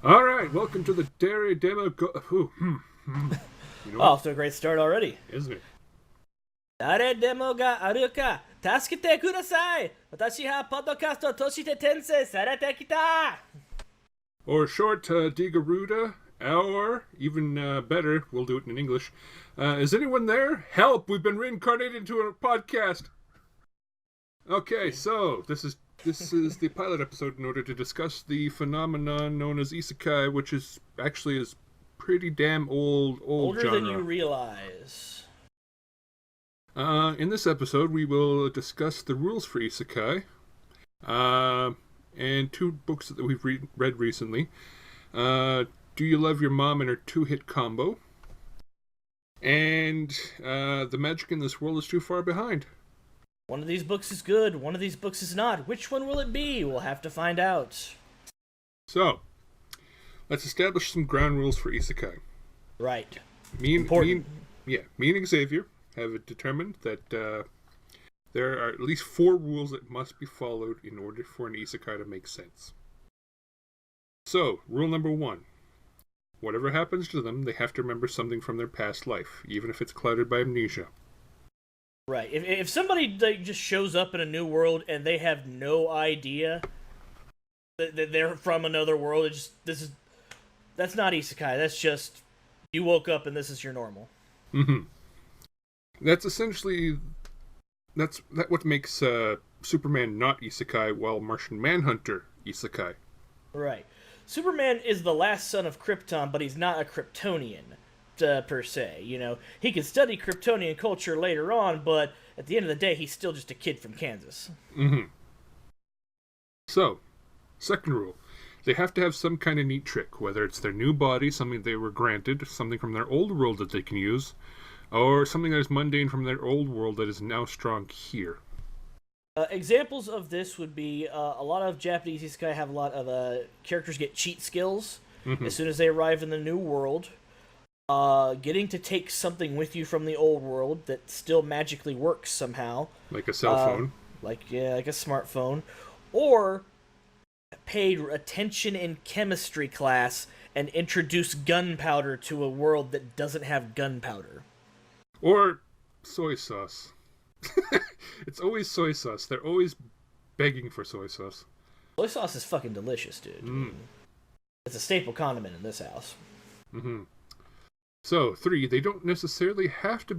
All right, welcome to the Dairy Demo. Off to a great start already. Isn't it? 誰でもがあるか助けてください私はポッドキャストとして転生されてきた Or short, DEGARUTA, or even better, we'll do it in English. Is anyone there? Help! We've been reincarnated into a podcast. Okay, so this is the pilot episode in order to discuss the phenomenon known as isekai, which is actually is pretty damn older genre. Than you realize. In this episode, we will discuss the rules for isekai, and two books that we've read recently. Do You Love Your Mom and Her Two-Hit Combo, and The Magic in This World is Too Far Behind. One of these books is good, one of these books is not. Which one will it be? We'll have to find out. So, let's establish some ground rules for isekai. Right. Me and Xavier have determined that there are at least 4 rules that must be followed in order for an isekai to make sense. So, rule number 1. Whatever happens to them, they have to remember something from their past life, even if it's clouded by amnesia. Right. If somebody just shows up in a new world and they have no idea that they're from another world, that's not isekai. That's just you woke up and this is your normal. Mm-hmm. That's essentially what makes Superman not isekai, while Martian Manhunter isekai. Right. Superman is the last son of Krypton, but he's not a Kryptonian. Per se, he can study Kryptonian culture later on, but at the end of the day, he's still just a kid from Kansas. Mm-hmm. So, second rule, they have to have some kind of neat trick, whether it's their new body, something they were granted, something from their old world that they can use, or something that is mundane from their old world that is now strong here. Examples of this would be a lot of Japanese isekai have a lot of characters get cheat skills as soon as they arrive in the new world. Getting to take something with you from the old world that still magically works somehow. Like a cell phone. Like a smartphone. Or paid attention in chemistry class and introduce gunpowder to a world that doesn't have gunpowder. Or soy sauce. It's always soy sauce. They're always begging for soy sauce. Soy sauce is fucking delicious, dude. It's a staple condiment in this house. Mm-hmm. So, 3, they don't necessarily have to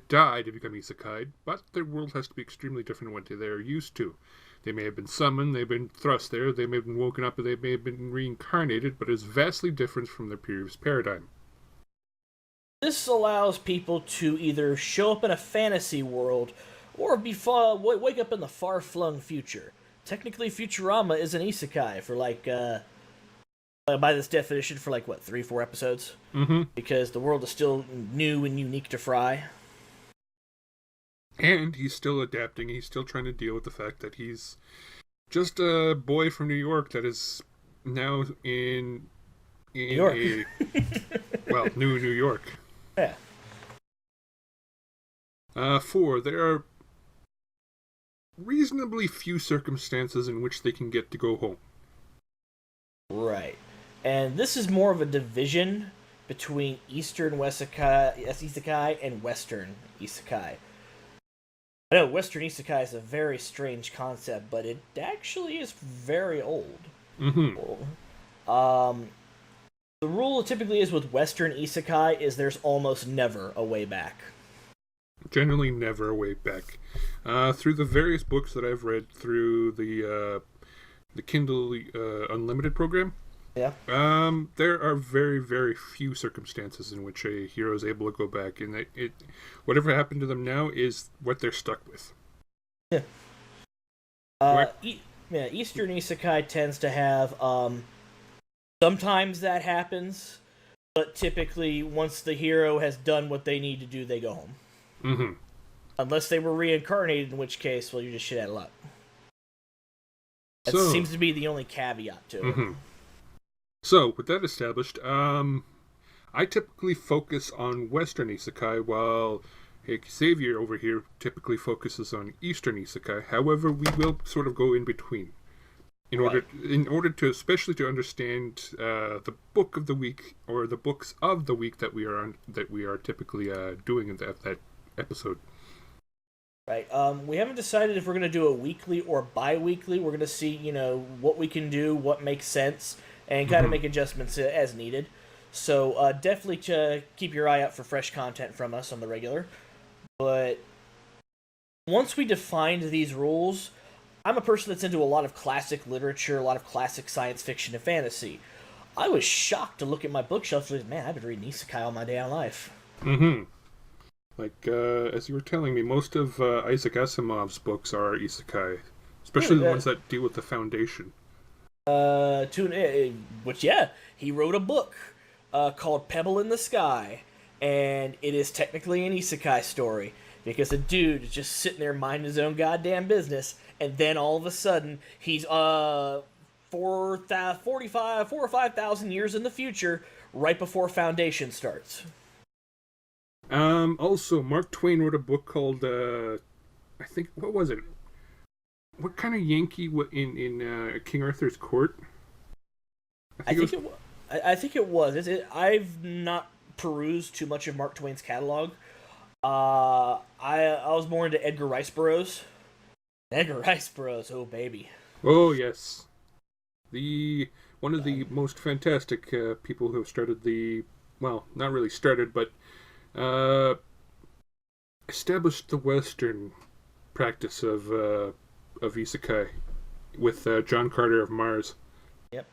die to become isekai, but their world has to be extremely different from what they're used to. They may have been summoned, they've been thrust there, they may have been woken up, or they may have been reincarnated, but it's vastly different from their previous paradigm. This allows people to either show up in a fantasy world, or wake up in the far-flung future. Technically, Futurama is an isekai for by this definition, for 3-4 episodes? Mm-hmm. Because the world is still new and unique to Fry. And he's still adapting, he's still trying to deal with the fact that he's just a boy from New York that is now in New York. New York. Yeah. 4, there are reasonably few circumstances in which they can get to go home. Right. And this is more of a division between Eastern isekai and Western isekai. I know Western isekai is a very strange concept, but it actually is very old. Mm-hmm. The rule typically is with Western isekai is there's almost never a way back. Generally never a way back. Through the various books that I've read through the Kindle Unlimited program, yeah. There are very, very few circumstances in which a hero is able to go back, and whatever happened to them now is what they're stuck with. Yeah. Eastern isekai tends to have sometimes that happens, but typically once the hero has done what they need to do, they go home. Mm-hmm. Unless they were reincarnated, in which case, well, you're just shit out of luck. That seems to be the only caveat to it. Mm-hmm. So, with that established, I typically focus on Western isekai, while Xavier over here typically focuses on Eastern isekai. However, we will sort of go in between. in order to especially to understand the book of the week or the books of the week that we are typically doing in that episode. Right. We haven't decided if we're going to do a weekly or bi-weekly. We're going to see, what we can do, what makes sense, and kind of make adjustments as needed. So definitely keep your eye out for fresh content from us on the regular. But once we defined these rules, I'm a person that's into a lot of classic literature, a lot of classic science fiction and fantasy. I was shocked to look at my bookshelf and man, I've been reading isekai all my damn life. Mm-hmm. Like, as you were telling me, most of Isaac Asimov's books are isekai. Especially the ones that deal with the Foundation. He wrote a book called Pebble in the Sky, and it is technically an isekai story, because a dude is just sitting there minding his own goddamn business, and then all of a sudden, he's 4 or 5,000 years in the future, right before Foundation starts. Also, Mark Twain wrote a book called, I think, what was it? What kind of Yankee in King Arthur's court? I think it was. I've not perused too much of Mark Twain's catalog. I was more into Edgar Rice Burroughs. Edgar Rice Burroughs, oh baby. Oh yes, one of the most fantastic people who have started not really started, but established the Western practice of isekai with John Carter of Mars. Yep.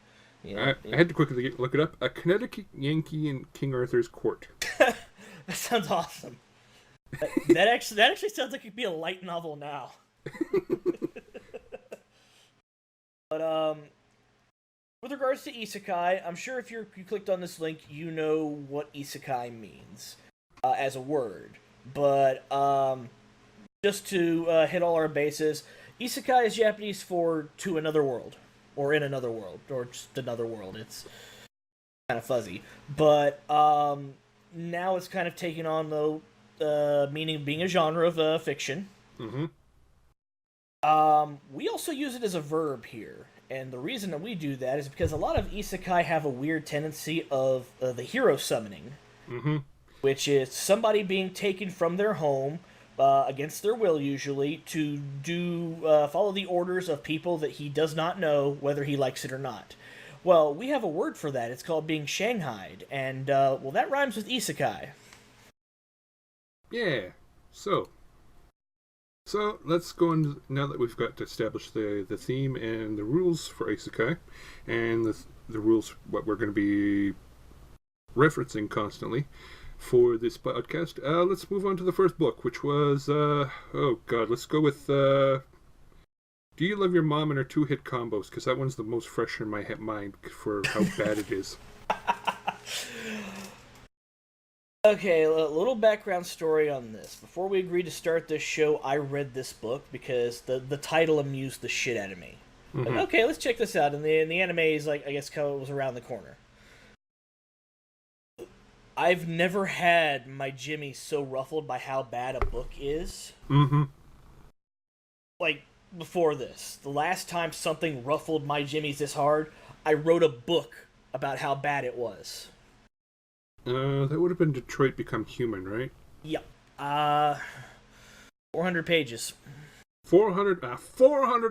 I had to quickly look it up. A Connecticut Yankee in King Arthur's court. That sounds awesome. That actually sounds like it could be a light novel now. But with regards to isekai, I'm sure if you clicked on this link, you know what isekai means as a word. But just to hit all our bases, isekai is Japanese for to another world, or in another world, or just another world. It's kind of fuzzy, but now it's kind of taken on the meaning of being a genre of fiction. Mm-hmm. We also use it as a verb here, and the reason that we do that is because a lot of isekai have a weird tendency of the hero summoning, which is somebody being taken from their home against their will, usually, to follow the orders of people that he does not know whether he likes it or not. Well, we have a word for that. It's called being shanghaied, and that rhymes with isekai. Yeah. So let's go on, now that we've got to establish the theme and the rules for isekai, and the rules, what we're going to be referencing constantly for this podcast. Let's move on to the first book, which was, let's go with, Do You Love Your Mom and Her 2-Hit Combos, because that one's the most fresh in my mind for how bad it is. Okay, a little background story on this. Before we agreed to start this show, I read this book because the title amused the shit out of me. Mm-hmm. Like, okay, let's check this out. And the anime is like, I guess, how it was around the corner. I've never had my Jimmy so ruffled by how bad a book is. Mm-hmm. Like, before this. The last time something ruffled my Jimmys this hard, I wrote a book about how bad it was. That would have been Detroit Become Human, right? Yep. 400 pages. 400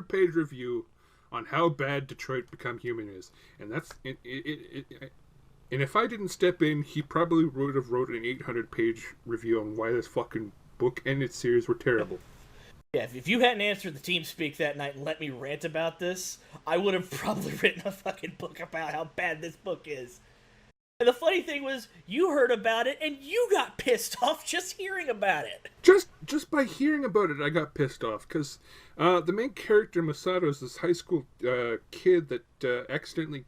page review on how bad Detroit Become Human is. And that's it, and if I didn't step in, he probably would have wrote an 800 page review on why this fucking book and its series were terrible. Yeah, if you hadn't answered the TeamSpeak that night and let me rant about this, I would have probably written a fucking book about how bad this book is. And the funny thing was, you heard about it, and you got pissed off just hearing about it. Just by hearing about it, I got pissed off, because the main character, Masato, is this high school kid that accidentally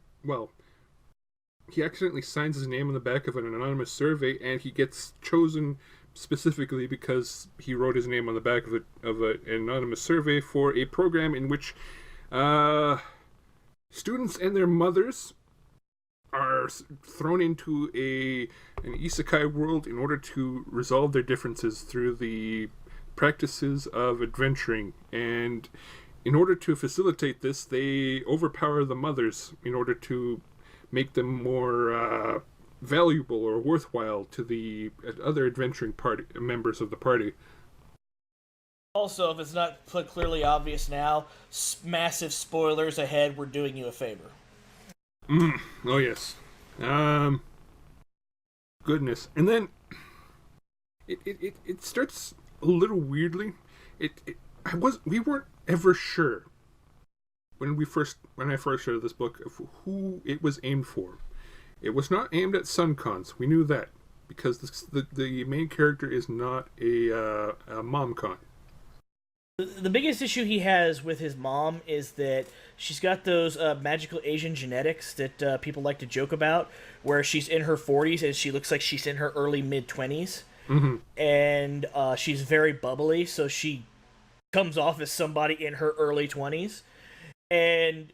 signs his name on the back of an anonymous survey, and he gets chosen specifically because he wrote his name on the back of an anonymous survey for a program in which students and their mothers are thrown into an isekai world in order to resolve their differences through the practices of adventuring. And in order to facilitate this, they overpower the mothers in order to make them more valuable or worthwhile to the other adventuring party members of the party. Also, if it's not clearly obvious now, massive spoilers ahead, we're doing you a favor. Oh, yes. Goodness. And then it starts a little weirdly. We weren't ever sure when I first started this book of who it was aimed for. It was not aimed at SunCons. We knew that because the main character is not a MomCon. The biggest issue he has with his mom is that she's got those magical Asian genetics that people like to joke about, where she's in her 40s and she looks like she's in her early mid-20s. Mm-hmm. And she's very bubbly, so she comes off as somebody in her early 20s. And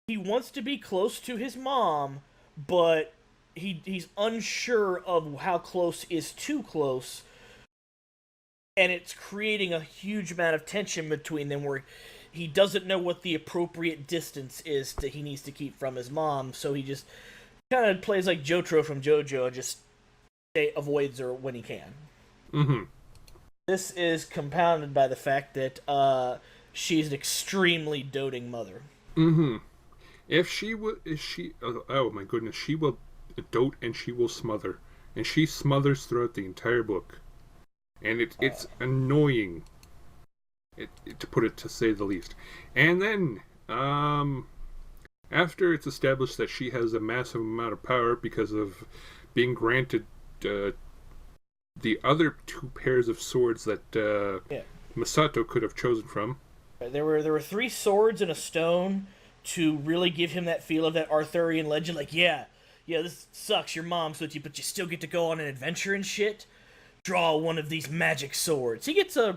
he wants to be close to his mom, but he's unsure of how close is too close. And it's creating a huge amount of tension between them where he doesn't know what the appropriate distance is that he needs to keep from his mom, so he just kind of plays like Jotaro from JoJo and just avoids her when he can. Mm-hmm. This is compounded by the fact that she's an extremely doting mother. Mm-hmm. Oh my goodness, she will dote and she will smother. And she smothers throughout the entire book. And it's annoying, to put it to say the least. And then, after it's established that she has a massive amount of power because of being granted the other two pairs of swords that Masato could have chosen from. There were 3 swords and a stone to really give him that feel of that Arthurian legend. Like, yeah, this sucks. Your mom's with you, but you still get to go on an adventure and shit. Draw one of these magic swords. He gets a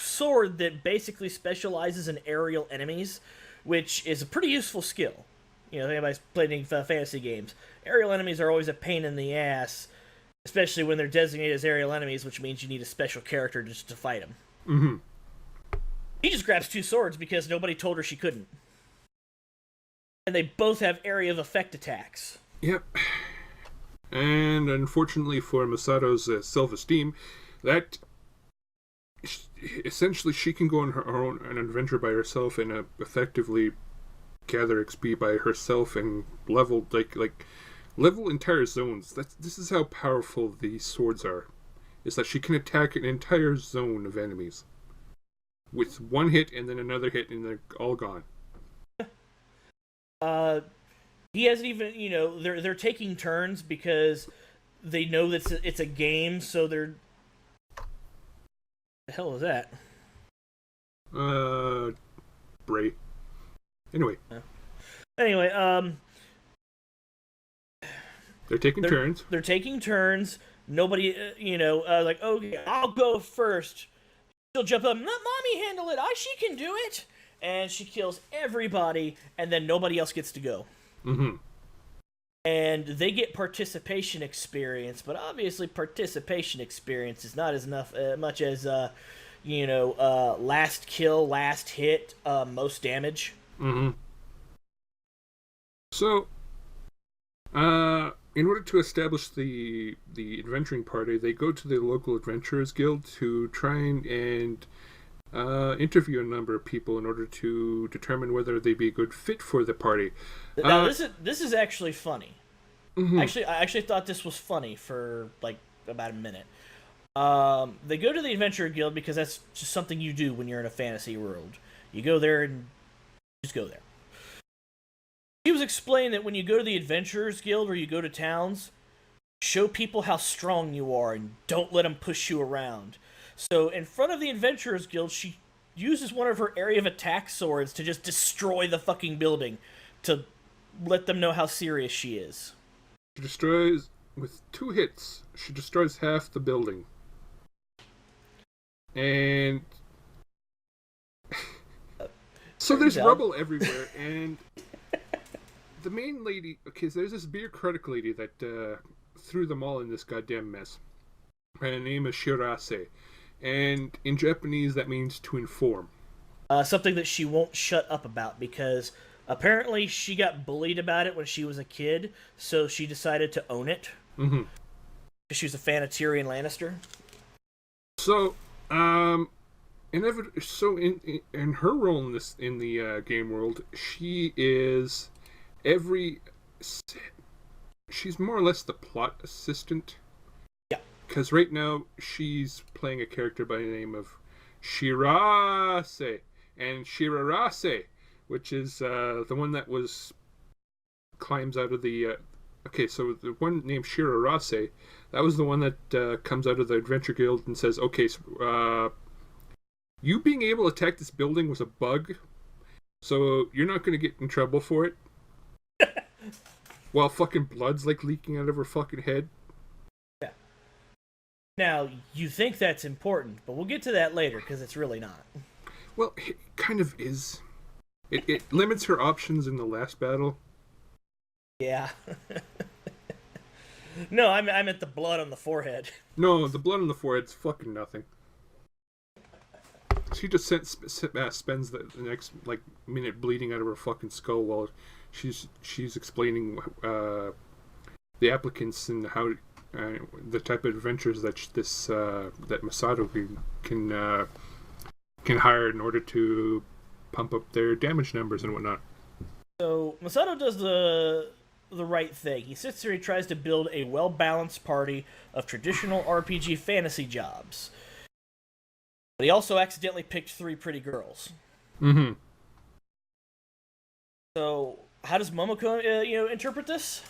sword that basically specializes in aerial enemies, which is a pretty useful skill. You know, if anybody's played any fantasy games, aerial enemies are always a pain in the ass, especially when they're designated as aerial enemies, which means you need a special character just to fight them. Mm-hmm. He just grabs 2 swords because nobody told her she couldn't. And they both have area of effect attacks. Yep. And unfortunately for Masato's self-esteem, that essentially she can go on her own an adventure by herself and effectively gather XP by herself and level level entire zones. This is how powerful these swords are. Is that she can attack an entire zone of enemies with one hit and then another hit and they're all gone. He hasn't even, they're taking turns because they know that it's a game, so they're... The hell is that? Bray. Anyway. They're taking turns. They're taking turns. Nobody, like, okay, I'll go first. She'll jump up, let mommy handle it. She can do it. And she kills everybody, and then nobody else gets to go. Mm-hmm. And they get participation experience, but obviously participation experience is not as much as last kill, last hit, most damage. Mm-hmm. So, in order to establish the adventuring party, they go to the local adventurers guild to try and interview a number of people in order to determine whether they'd be a good fit for the party. Now, this is actually funny. Mm-hmm. I actually thought this was funny for like about a minute. They go to the Adventurer Guild because that's just something you do when you're in a fantasy world. You go there and just go there. He was explaining that when you go to the Adventurers Guild or you go to towns, show people how strong you are and don't let them push you around. So in front of the Adventurers Guild, she uses one of her area of attack swords to just destroy the fucking building to let them know how serious she is. She destroys, with 2 hits, she destroys half the building. And so there's rubble everywhere, and the main lady, okay, so there's this bureaucratic lady that threw them all in this goddamn mess. Her name is Shirase, and in Japanese that means to inform. Something that she won't shut up about because apparently she got bullied about it when she was a kid, so she decided to own it. Mm-hmm. She was a fan of Tyrion Lannister. So, in her role in the game world, she's more or less the plot assistant. Yeah. Because right now she's playing a character by the name of Shirase, and Shirase, which is the one that climbs out of the. Okay, so the one named Shirase, that was the one that comes out of the Adventure Guild and says, "Okay, so, you being able to attack this building was a bug, so you're not going to get in trouble for it." While fucking blood's like leaking out of her fucking head. Yeah. Now, you think that's important, but we'll get to that later, because it's really not. Well, it kind of is. It limits her options in the last battle. Yeah. No, I meant the blood on the forehead. No, the blood on the forehead's fucking nothing. She just spends the next minute bleeding out of her fucking skull while she's explaining the applicants and how the type of adventures that that Masato can hire in order to pump up their damage numbers and whatnot. So Masato does the right thing. He sits there, he tries to build a well-balanced party of traditional RPG fantasy jobs. But he also accidentally picked 3 pretty girls. Mm-hmm. So, how does Momoko, interpret this?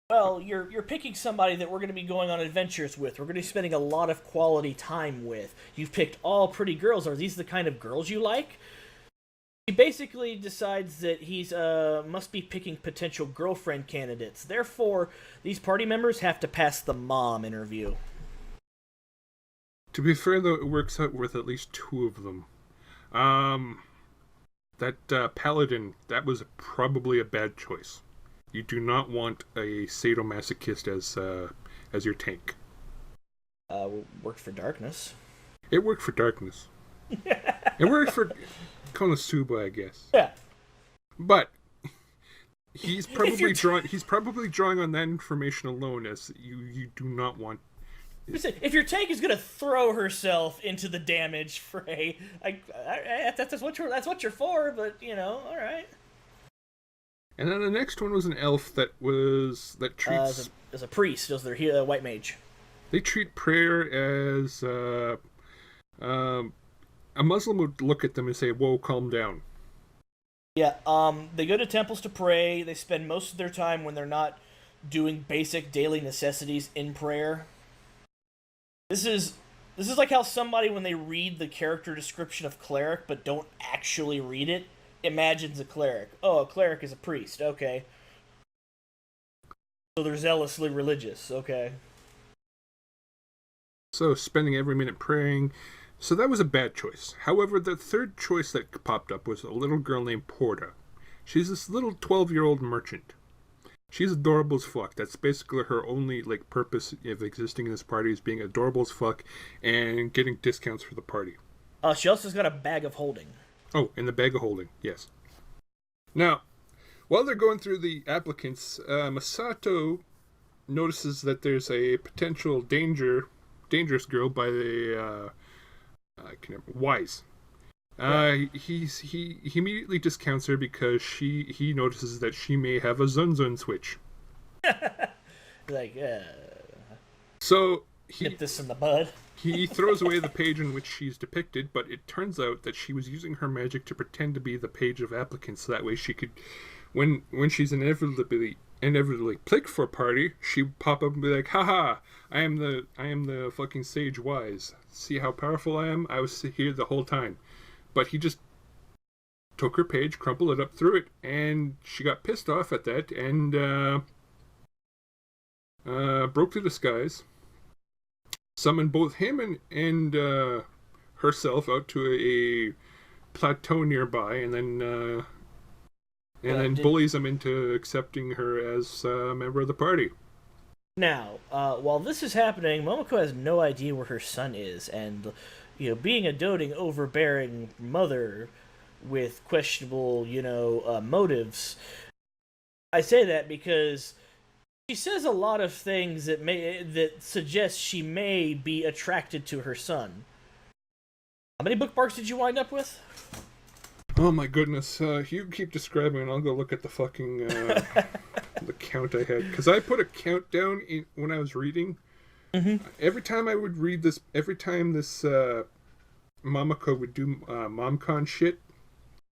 Well, you're picking somebody that we're going to be going on adventures with. We're going to be spending a lot of quality time with. You've picked all pretty girls. Are these the kind of girls you like? He basically decides that he's must be picking potential girlfriend candidates. Therefore, these party members have to pass the mom interview. To be fair, though, it works out with at least 2 of them. That paladin, that was probably a bad choice. You do not want a sadomasochist as your tank. Worked for darkness. It worked for darkness. It worked for Konosuba, I guess. Yeah. But he's probably drawing on that information alone, as you do not want. If your tank is gonna throw herself into the damage fray, that's what you're for. But all right. And then the next one was an elf that treats as a priest, as their white mage. They treat prayer as a Muslim would look at them and say, "Whoa, calm down." Yeah. They go to temples to pray. They spend most of their time when they're not doing basic daily necessities in prayer. This is like how somebody, when they read the character description of cleric but don't actually read it, imagines a cleric. Oh, a cleric is a priest. Okay. So they're zealously religious. Okay. So spending every minute praying. So that was a bad choice. However, the third choice that popped up was a little girl named Porta. She's this little 12-year-old merchant. She's adorable as fuck. That's basically her only purpose of existing in this party, is being adorable as fuck and getting discounts for the party. She also's got a bag of holding. Oh, and the bag of holding, yes. Now, while they're going through the applicants, Masato notices that there's a potential dangerous girl by the Wise. He immediately discounts her because he notices that she may have a Zun switch. So nip this in the bud. He throws away the page in which she's depicted, but it turns out that she was using her magic to pretend to be the page of applicants. So that way she could, when she's inevitably picked for a party, she would pop up and be like, "Haha, I am the fucking Sage Wise. See how powerful I am? I was here the whole time." But he just took her page, crumpled it up, threw it, and she got pissed off at that and broke the disguise, summoned both him and herself out to a plateau nearby, and then bullies him into accepting her as a member of the party. Now, while this is happening, Momoko has no idea where her son is, and being a doting, overbearing mother with questionable, motives. I say that because she says a lot of things that suggest she may be attracted to her son. How many bookmarks did you wind up with? Oh my goodness! You keep describing, and I'll go look at the fucking the count I had, because I put a countdown in when I was reading. Mm-hmm. Every time I would read this, every time this Mamako would do MomCon shit,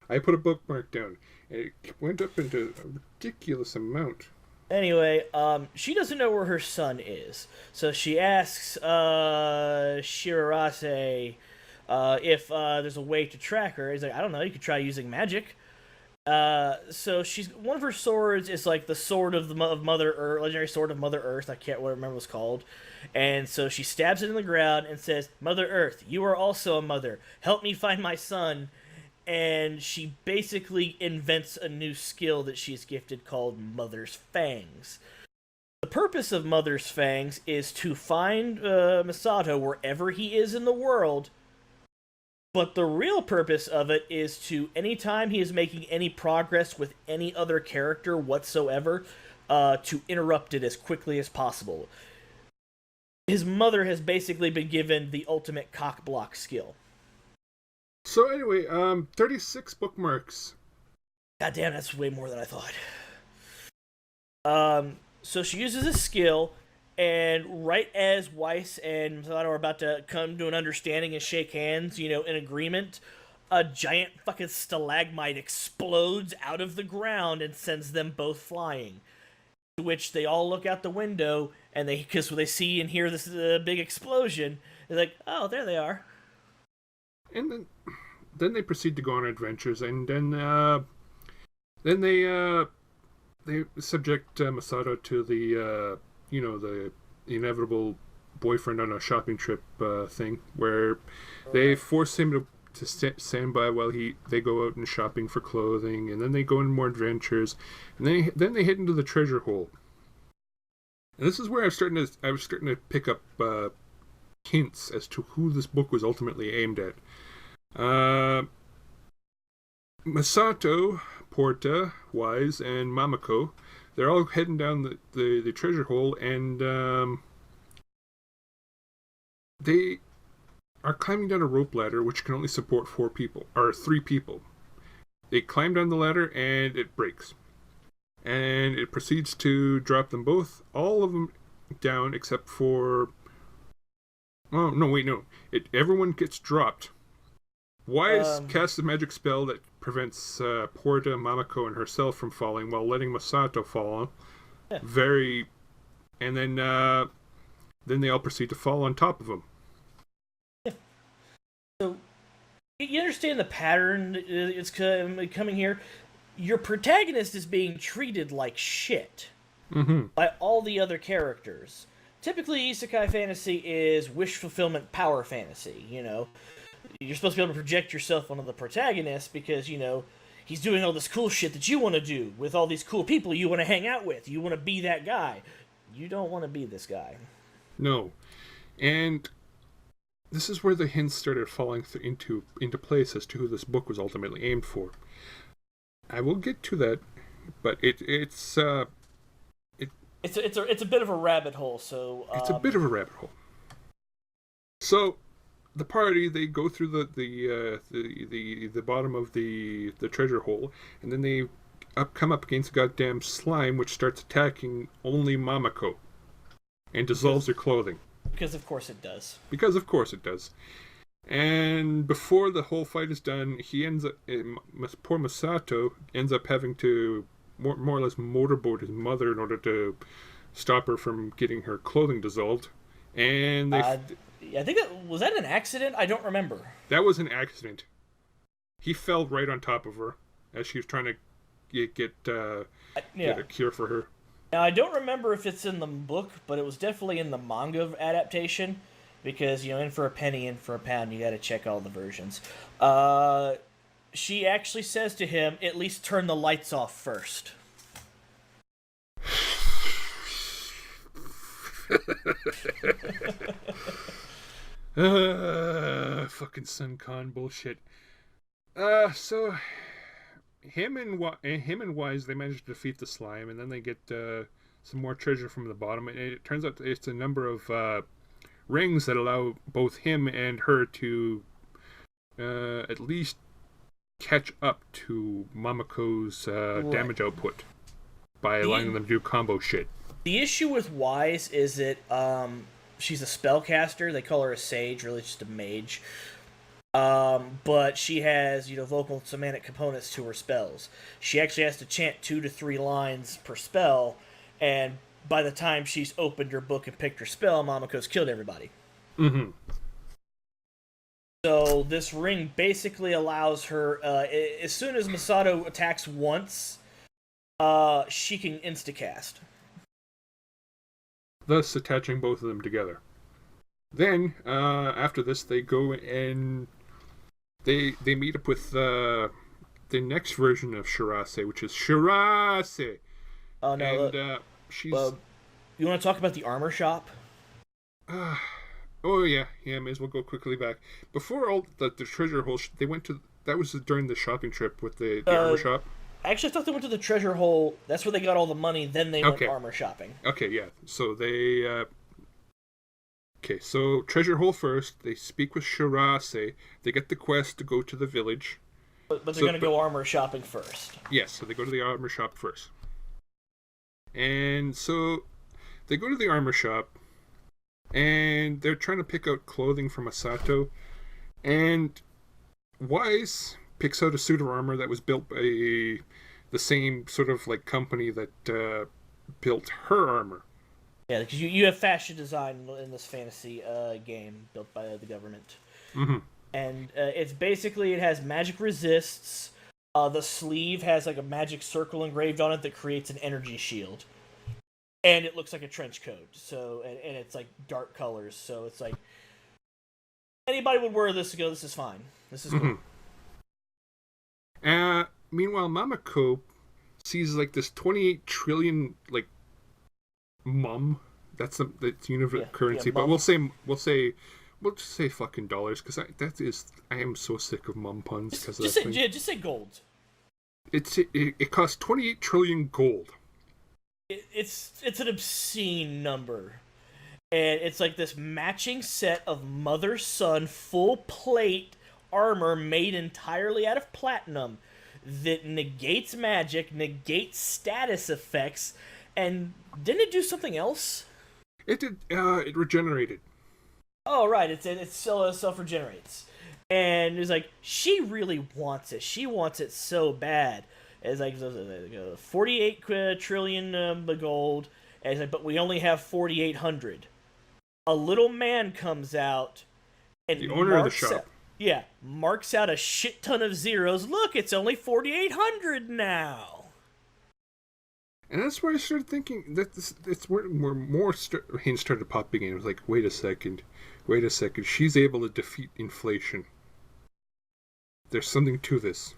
I put a bookmark down, and it went up into a ridiculous amount. Anyway, she doesn't know where her son is, so she asks Shirase if there's a way to track her. He's like, I don't know, you could try using magic. So one of her swords is like the sword of Mother Earth, legendary sword of Mother Earth. I can't remember what it's called. And so she stabs it in the ground and says, Mother Earth, you are also a mother. Help me find my son. And she basically invents a new skill that she's gifted called Mother's Fangs. The purpose of Mother's Fangs is to find Masato wherever he is in the world. But the real purpose of it is to, anytime he is making any progress with any other character whatsoever, to interrupt it as quickly as possible. His mother has basically been given the ultimate cock block skill. So anyway, 36 bookmarks. God damn, that's way more than I thought. So she uses a skill, and right as Weiss and Masato are about to come to an understanding and shake hands, in agreement, a giant fucking stalagmite explodes out of the ground and sends them both flying. To which they all look out the window, and because they see and hear this big explosion, they're like, oh, there they are. And then they proceed to go on adventures, and then they subject Masato to the the inevitable boyfriend on a shopping trip thing, where they force him to stand by while they go out and shopping for clothing, and then they go on more adventures, and then they head into the treasure hole. And this is where I was starting to pick up hints as to who this book was ultimately aimed at. Masato, Porta, Wise, and Mamako, they're all heading down the treasure hole, and they are climbing down a rope ladder which can only support 3 people. They climb down the ladder, and it breaks. And it proceeds to drop them both, all of them down except for... Oh, no, wait, no. Everyone gets dropped. Wise casts a magic spell that prevents Porta, Mamako, and herself from falling while letting Masato fall. Yeah. And then they all proceed to fall on top of him. Yeah. So, you understand the pattern it's coming here? Your protagonist is being treated like shit by all the other characters. Typically, isekai fantasy is wish fulfillment power fantasy, You're supposed to be able to project yourself onto the protagonist because, he's doing all this cool shit that you want to do with all these cool people you want to hang out with. You want to be that guy. You don't want to be this guy. No. And this is where the hints started falling into place as to who this book was ultimately aimed for. I will get to that, but it's a bit of a rabbit hole. So it's a bit of a rabbit hole. So the party, they go through the bottom of the treasure hole, and then they come up against a goddamn slime which starts attacking only Mamako and dissolves her clothing. Because of course it does. And before the whole fight is done, poor Masato ends up having to more or less motorboat his mother in order to stop her from getting her clothing dissolved. And I think was that an accident? I don't remember. That was an accident. He fell right on top of her as she was trying to get a cure for her. Now, I don't remember if it's in the book, but it was definitely in the manga adaptation. Because, in for a penny, in for a pound, you gotta check all the versions. She actually says to him, at least turn the lights off first. fucking Sun Con bullshit. So him and Wise, they manage to defeat the slime, and then they get some more treasure from the bottom. And it turns out it's a number of rings that allow both him and her to at least catch up to Mamoko's damage output by allowing them to do combo shit. The issue with Wise is that she's a spellcaster. They call her a sage, really just a mage. But she has, vocal and somatic components to her spells. She actually has to chant 2 to 3 lines per spell, and by the time she's opened her book and picked her spell, Mamoko's killed everybody. Mm-hmm. So this ring basically allows her, as soon as Masato attacks once, she can instacast. Thus attaching both of them together. Then, after this, they go and they meet up with the next version of Shirase, which is Shirase. Oh, no. And she's... you want to talk about the armor shop? Oh, yeah, may as well go quickly back. Before all the treasure hole, they went to... That was during the shopping trip with the armor shop. Actually, I thought they went to the treasure hole. That's where they got all the money. Then they went armor shopping. Okay, yeah. So they... Okay, so treasure hole first. They speak with Shirase. They get the quest to go to the village. But they're going to go armor shopping first. Yes, so they go to the armor shop first. And so they go to the armor shop, and they're trying to pick out clothing for Masato. And Wise picks out a suit of armor that was built by the same sort of like company that built her armor. Yeah, because you have fashion design in this fantasy game built by the government. Mm-hmm. And it's basically, it has magic resists. The sleeve has like a magic circle engraved on it that creates an energy shield. And it looks like a trench coat. So, and it's like dark colors. So it's like, anybody would wear this and go, this is fine. This is mm-hmm. cool. Meanwhile, Mamako sees like this 28 trillion like mum. That's universal currency, but we'll just say fucking dollars, because I am so sick of mum puns. Just say gold. It costs 28 trillion gold. It's an obscene number, and it's like this matching set of mother-son full plate armor made entirely out of platinum that negates magic, negates status effects. And didn't it do something else? It did. It regenerated. Oh, right. It self-regenerates. And it's like, she really wants it. She wants it so bad. It's like 48 trillion gold. And it's like, but we only have 4,800. A little man comes out and the owner of the shop. Marks out a shit ton of zeros. Look, it's only 4,800 now. And that's where I started thinking that it's where more hints started popping in. It was like, wait a second. She's able to defeat inflation. There's something to this.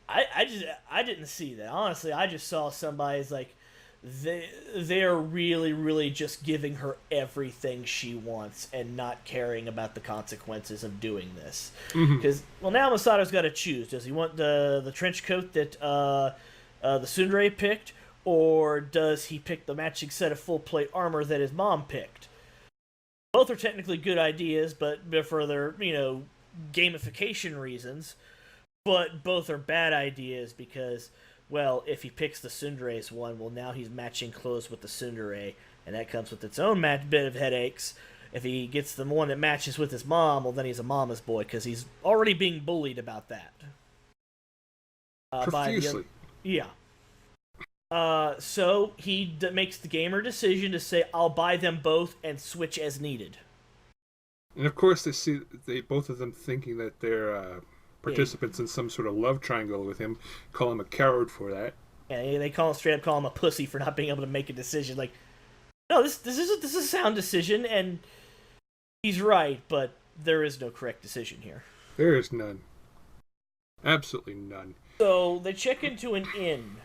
I didn't see that. Honestly, I just saw somebody's like, they're really, really just giving her everything she wants and not caring about the consequences of doing this. Because, now Masato's got to choose. Does he want the trench coat that the tsundere picked, or does he pick the matching set of full plate armor that his mom picked? Both are technically good ideas, but for their, gamification reasons. But both are bad ideas because, well, if he picks the tsundere's one, well, now he's matching clothes with the tsundere, and that comes with its own bit of headaches. If he gets the one that matches with his mom, well, then he's a mama's boy, because he's already being bullied about that. Profusely. So he makes the gamer decision to say, I'll buy them both and switch as needed. And of course, they both of them thinking that they're participants in some sort of love triangle with him, call him a coward for that. Yeah, they straight up call him a pussy for not being able to make a decision. Like, no, this is a sound decision, and he's right, but there is no correct decision here. There is none. Absolutely none. So they check into an inn,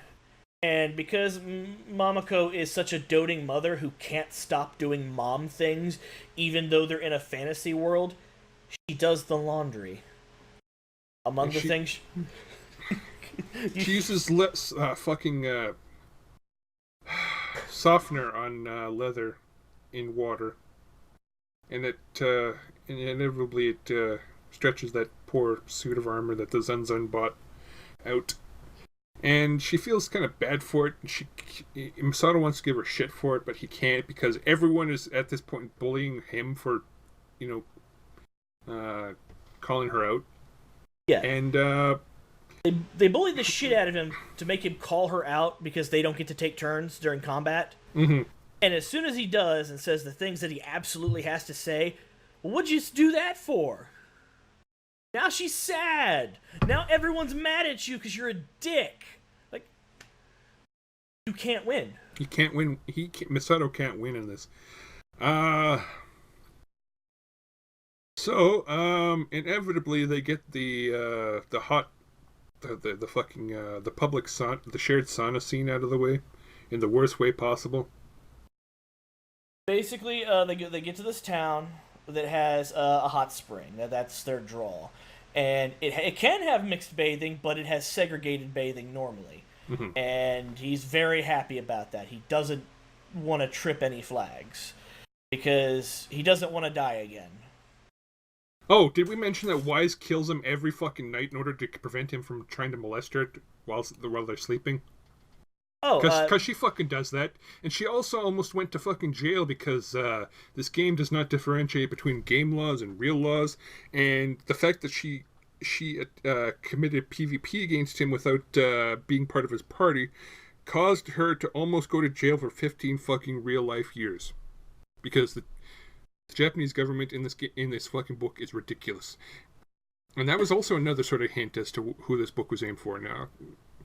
And because Mamako is such a doting mother who can't stop doing mom things, even though they're in a fantasy world, she does the laundry. Among the things... She uses less fucking softener on leather in water. And inevitably it stretches that poor suit of armor that the Zunzun bought out. And she feels kind of bad for it. And Masato wants to give her shit for it, but he can't because everyone is at this point bullying him for, calling her out. Yeah. And they bully the shit out of him to make him call her out because they don't get to take turns during combat. Mm-hmm. And as soon as he does and says the things that he absolutely has to say, well, what'd you do that for? Now she's sad. Now everyone's mad at you because you're a dick. Like, you can't win. He can't win. Masato can't win in this. So inevitably they get the public the shared sauna scene out of the way in the worst way possible. Basically, they get to this town that has a hot spring. That's their draw. And it can have mixed bathing, but it has segregated bathing normally. Mm-hmm. And he's very happy about that. He doesn't want to trip any flags because he doesn't want to die again. Oh, did we mention that Wise kills him every fucking night in order to prevent him from trying to molest her while they're sleeping? Oh, because she fucking does that, and she also almost went to fucking jail because this game does not differentiate between game laws and real laws, and the fact that she committed PvP against him without being part of his party caused her to almost go to jail for 15 fucking real life years, because the Japanese government in this fucking book is ridiculous, and that was also another sort of hint as to who this book was aimed for now.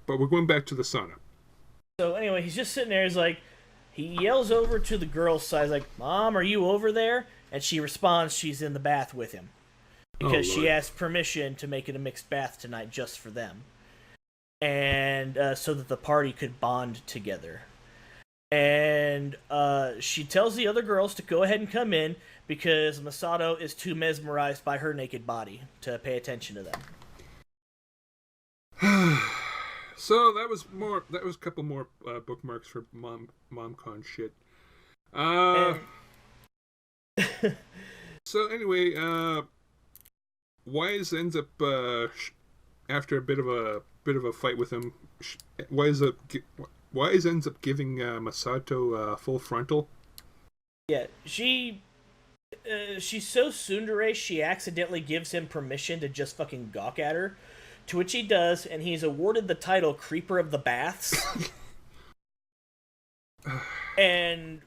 But we're going back to the sauna. So anyway, he's just sitting there. He yells over to the girl's side, like, "Mom, are you over there?" And she responds, she's in the bath with him because she asked permission to make it a mixed bath tonight just for them, and so that the party could bond together. And she tells the other girls to go ahead and come in because Masato is too mesmerized by her naked body to pay attention to them. So that was a couple more bookmarks for MomCon shit. So anyway, Wise ends up after a bit of a fight with him. Wise ends up giving Masato full frontal. Yeah, she's so tsundere, she accidentally gives him permission to just fucking gawk at her. To which he does, and he's awarded the title Creeper of the Baths. And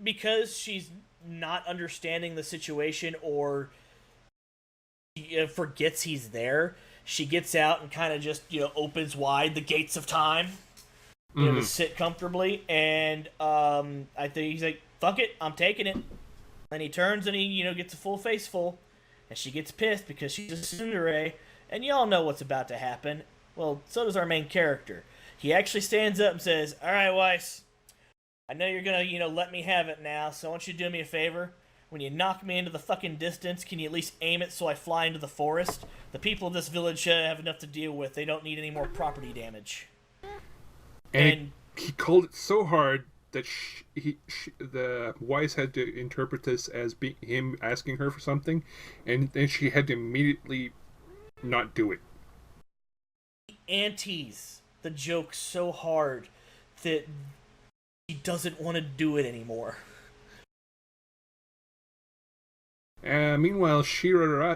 because she's not understanding the situation or she forgets he's there, she gets out and kind of just, opens wide the gates of time, to sit comfortably. And I think he's like, fuck it, I'm taking it. And he turns and he, gets a full face full. And she gets pissed because she's a tsundere. And y'all know what's about to happen. Well, so does our main character. He actually stands up and says, "All right, Weiss, I know you're gonna, let me have it now, so I want you to do me a favor. When you knock me into the fucking distance, can you at least aim it so I fly into the forest? The people of this village have enough to deal with. They don't need any more property damage." He called it so hard that the Weiss had to interpret this as him asking her for something, and then she had to immediately not do it. He antes the joke so hard that he doesn't want to do it anymore. Meanwhile, Shirase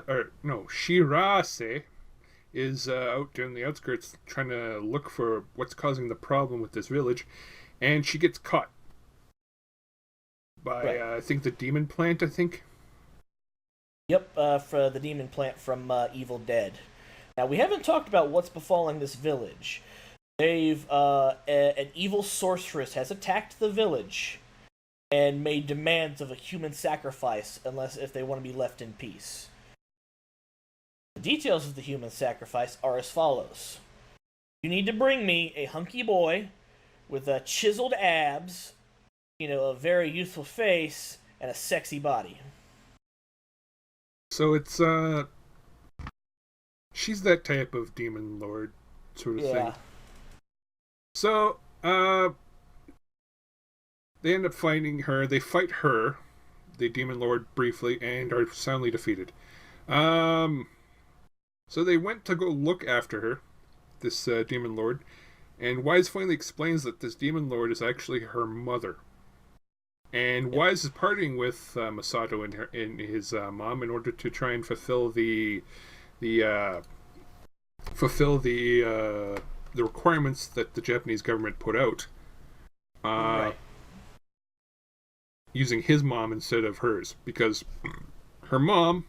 is out in the outskirts trying to look for what's causing the problem with this village, and she gets caught by, I think, the demon plant, Yep, for the demon plant from Evil Dead. Now, we haven't talked about what's befalling this village. An evil sorceress has attacked the village and made demands of a human sacrifice if they want to be left in peace. The details of the human sacrifice are as follows. You need to bring me a hunky boy with chiseled abs, a very youthful face, and a sexy body. So it's she's that type of demon lord sort of thing. So they end up finding her. They fight her, the demon lord, briefly, and are soundly defeated. So they went to go look after her, this demon lord, and Wise finally explains that this demon lord is actually her mother. And Wise is partying with Masato and his mom in order to try and fulfill the requirements that the Japanese government put out. Right. Using his mom instead of hers, because her mom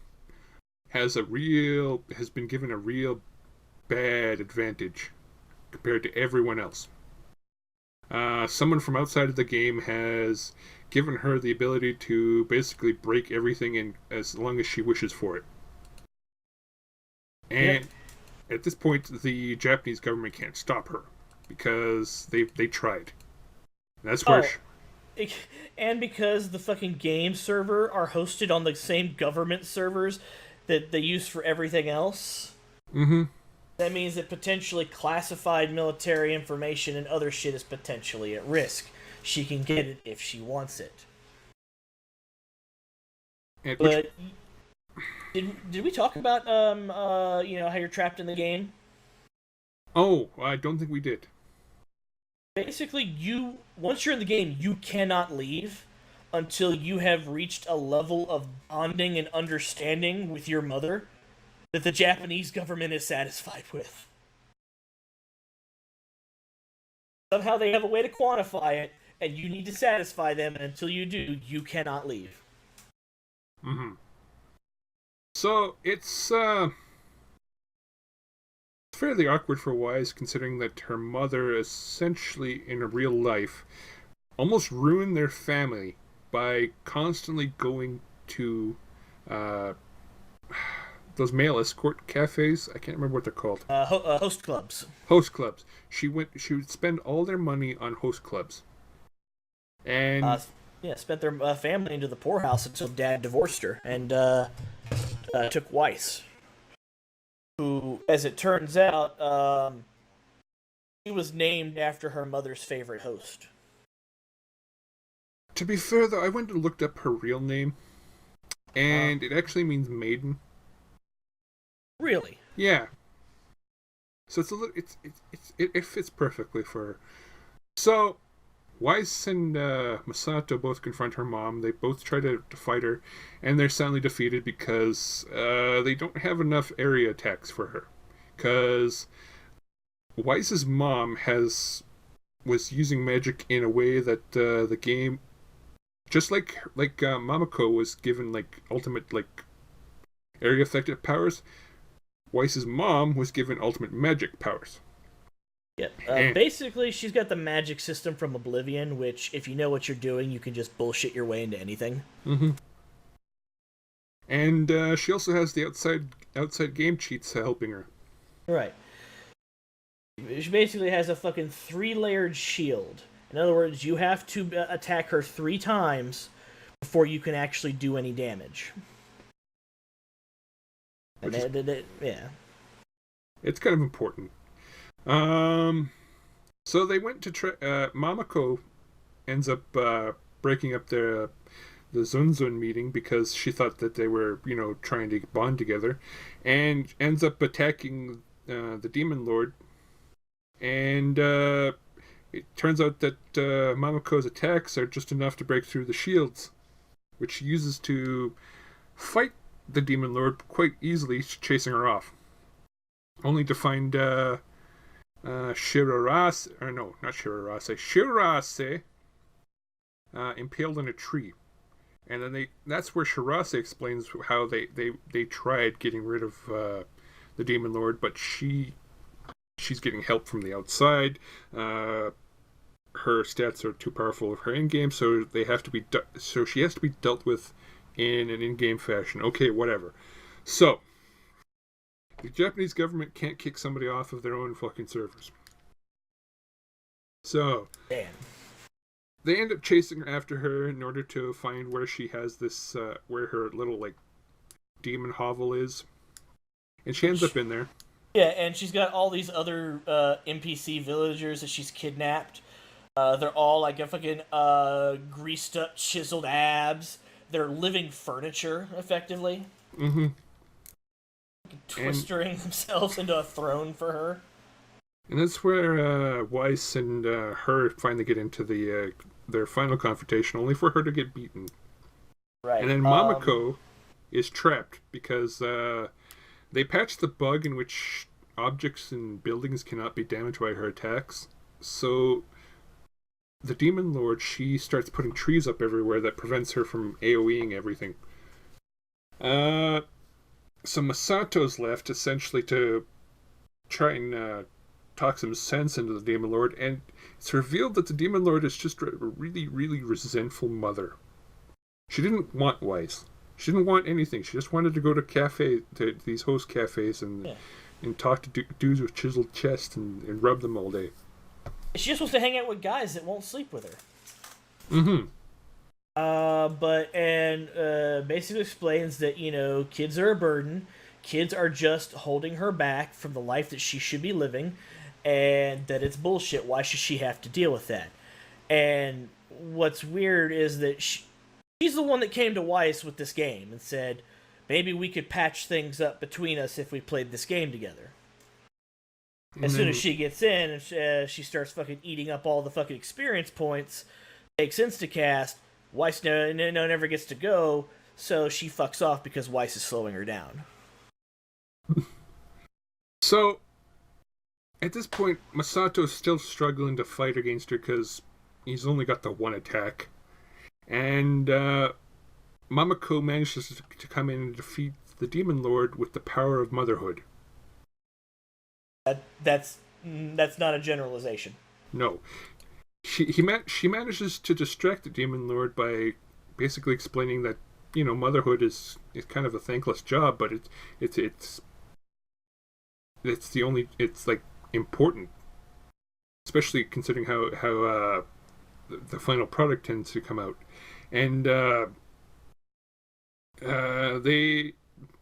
has been given a real bad advantage compared to everyone else. Someone from outside of the game has given her the ability to basically break everything in as long as she wishes for it. And at this point, the Japanese government can't stop her because they tried. And that's where. And because the fucking game server are hosted on the same government servers that they use for everything else. Mm-hmm. That means that potentially classified military information and other shit is potentially at risk. She can get it if she wants it. But did we talk about how you're trapped in the game? Oh, I don't think we did. Basically, once you're in the game, you cannot leave until you have reached a level of bonding and understanding with your mother that the Japanese government is satisfied with. Somehow they have a way to quantify it, and you need to satisfy them, and until you do, you cannot leave. Mm-hmm. So, it's fairly awkward for Wise, considering that her mother, essentially in real life, almost ruined their family by constantly going to those male escort cafes. I can't remember what they're called. Host clubs. Host clubs. She would spend all their money on host clubs. And spent their family into the poorhouse until Dad divorced her and took Weiss, who, as it turns out, he was named after her mother's favorite host. To be fair, though, I went and looked up her real name, and it actually means maiden. Really? Yeah. So it's a little, it fits perfectly for her. So Weiss and Masato both confront her mom. They both try to fight her, and they're soundly defeated because they don't have enough area attacks for her. Because Weiss's mom was using magic in a way that the game, just like Mamako was given ultimate area effective powers, Weiss's mom was given ultimate magic powers. Yeah, basically, she's got the magic system from Oblivion, which, if you know what you're doing, you can just bullshit your way into anything. Mm-hmm. And she also has the outside game cheats helping her. Right. She basically has a fucking 3-layered shield. In other words, you have to attack her 3 times before you can actually do any damage. Yeah. It's kind of important. So they went to Mamako ends up breaking up the Zunzun meeting because she thought that they were, trying to bond together, and ends up attacking the Demon Lord. And it turns out that Mamako's attacks are just enough to break through the shields, which she uses to fight the Demon Lord quite easily, chasing her off. Only to find Shirase impaled in a tree. And then that's where Shirase explains how they tried getting rid of the Demon Lord, but she's getting help from the outside. Her stats are too powerful for her in-game, so she has to be dealt with in an in-game fashion. Okay, whatever. So the Japanese government can't kick somebody off of their own fucking servers. So Damn. they end up chasing after her in order to find where she has this, where her little like demon hovel is, and she ends up in there. Yeah, and she's got all these other NPC villagers that she's kidnapped. They're all like a fucking greased up, chiseled abs. They're living furniture, effectively. Mm-hmm. Twistering themselves into a throne for her. And that's where Weiss and her finally get into their final confrontation, only for her to get beaten. Right. And then Mamako is trapped because they patched the bug in which objects and buildings cannot be damaged by her attacks. So the Demon Lord, she starts putting trees up everywhere that prevents her from AoEing everything. So Masato's left essentially to try and talk some sense into the Demon Lord, and it's revealed that the Demon Lord is just a really, really resentful mother. She didn't want Weiss. She didn't want anything. She just wanted to go to these host cafes and talk to dudes with chiseled chests and rub them all day. She just wants to hang out with guys that won't sleep with her. Mm-hmm. Basically explains that, kids are a burden. Kids are just holding her back from the life that she should be living, and that it's bullshit. Why should she have to deal with that? And what's weird is that she's the one that came to Weiss with this game and said, maybe we could patch things up between us if we played this game together. As soon as she gets in and she starts fucking eating up all the fucking experience points, takes Instacast, Weiss never gets to go, so she fucks off because Weiss is slowing her down. So, at this point, Masato's still struggling to fight against her because he's only got the one attack. And Mamako manages to come in and defeat the Demon Lord with the power of motherhood. That's not a generalization. No. She manages to distract the Demon Lord by basically explaining that, motherhood is kind of a thankless job, but it's like important, especially considering how the final product tends to come out. And they,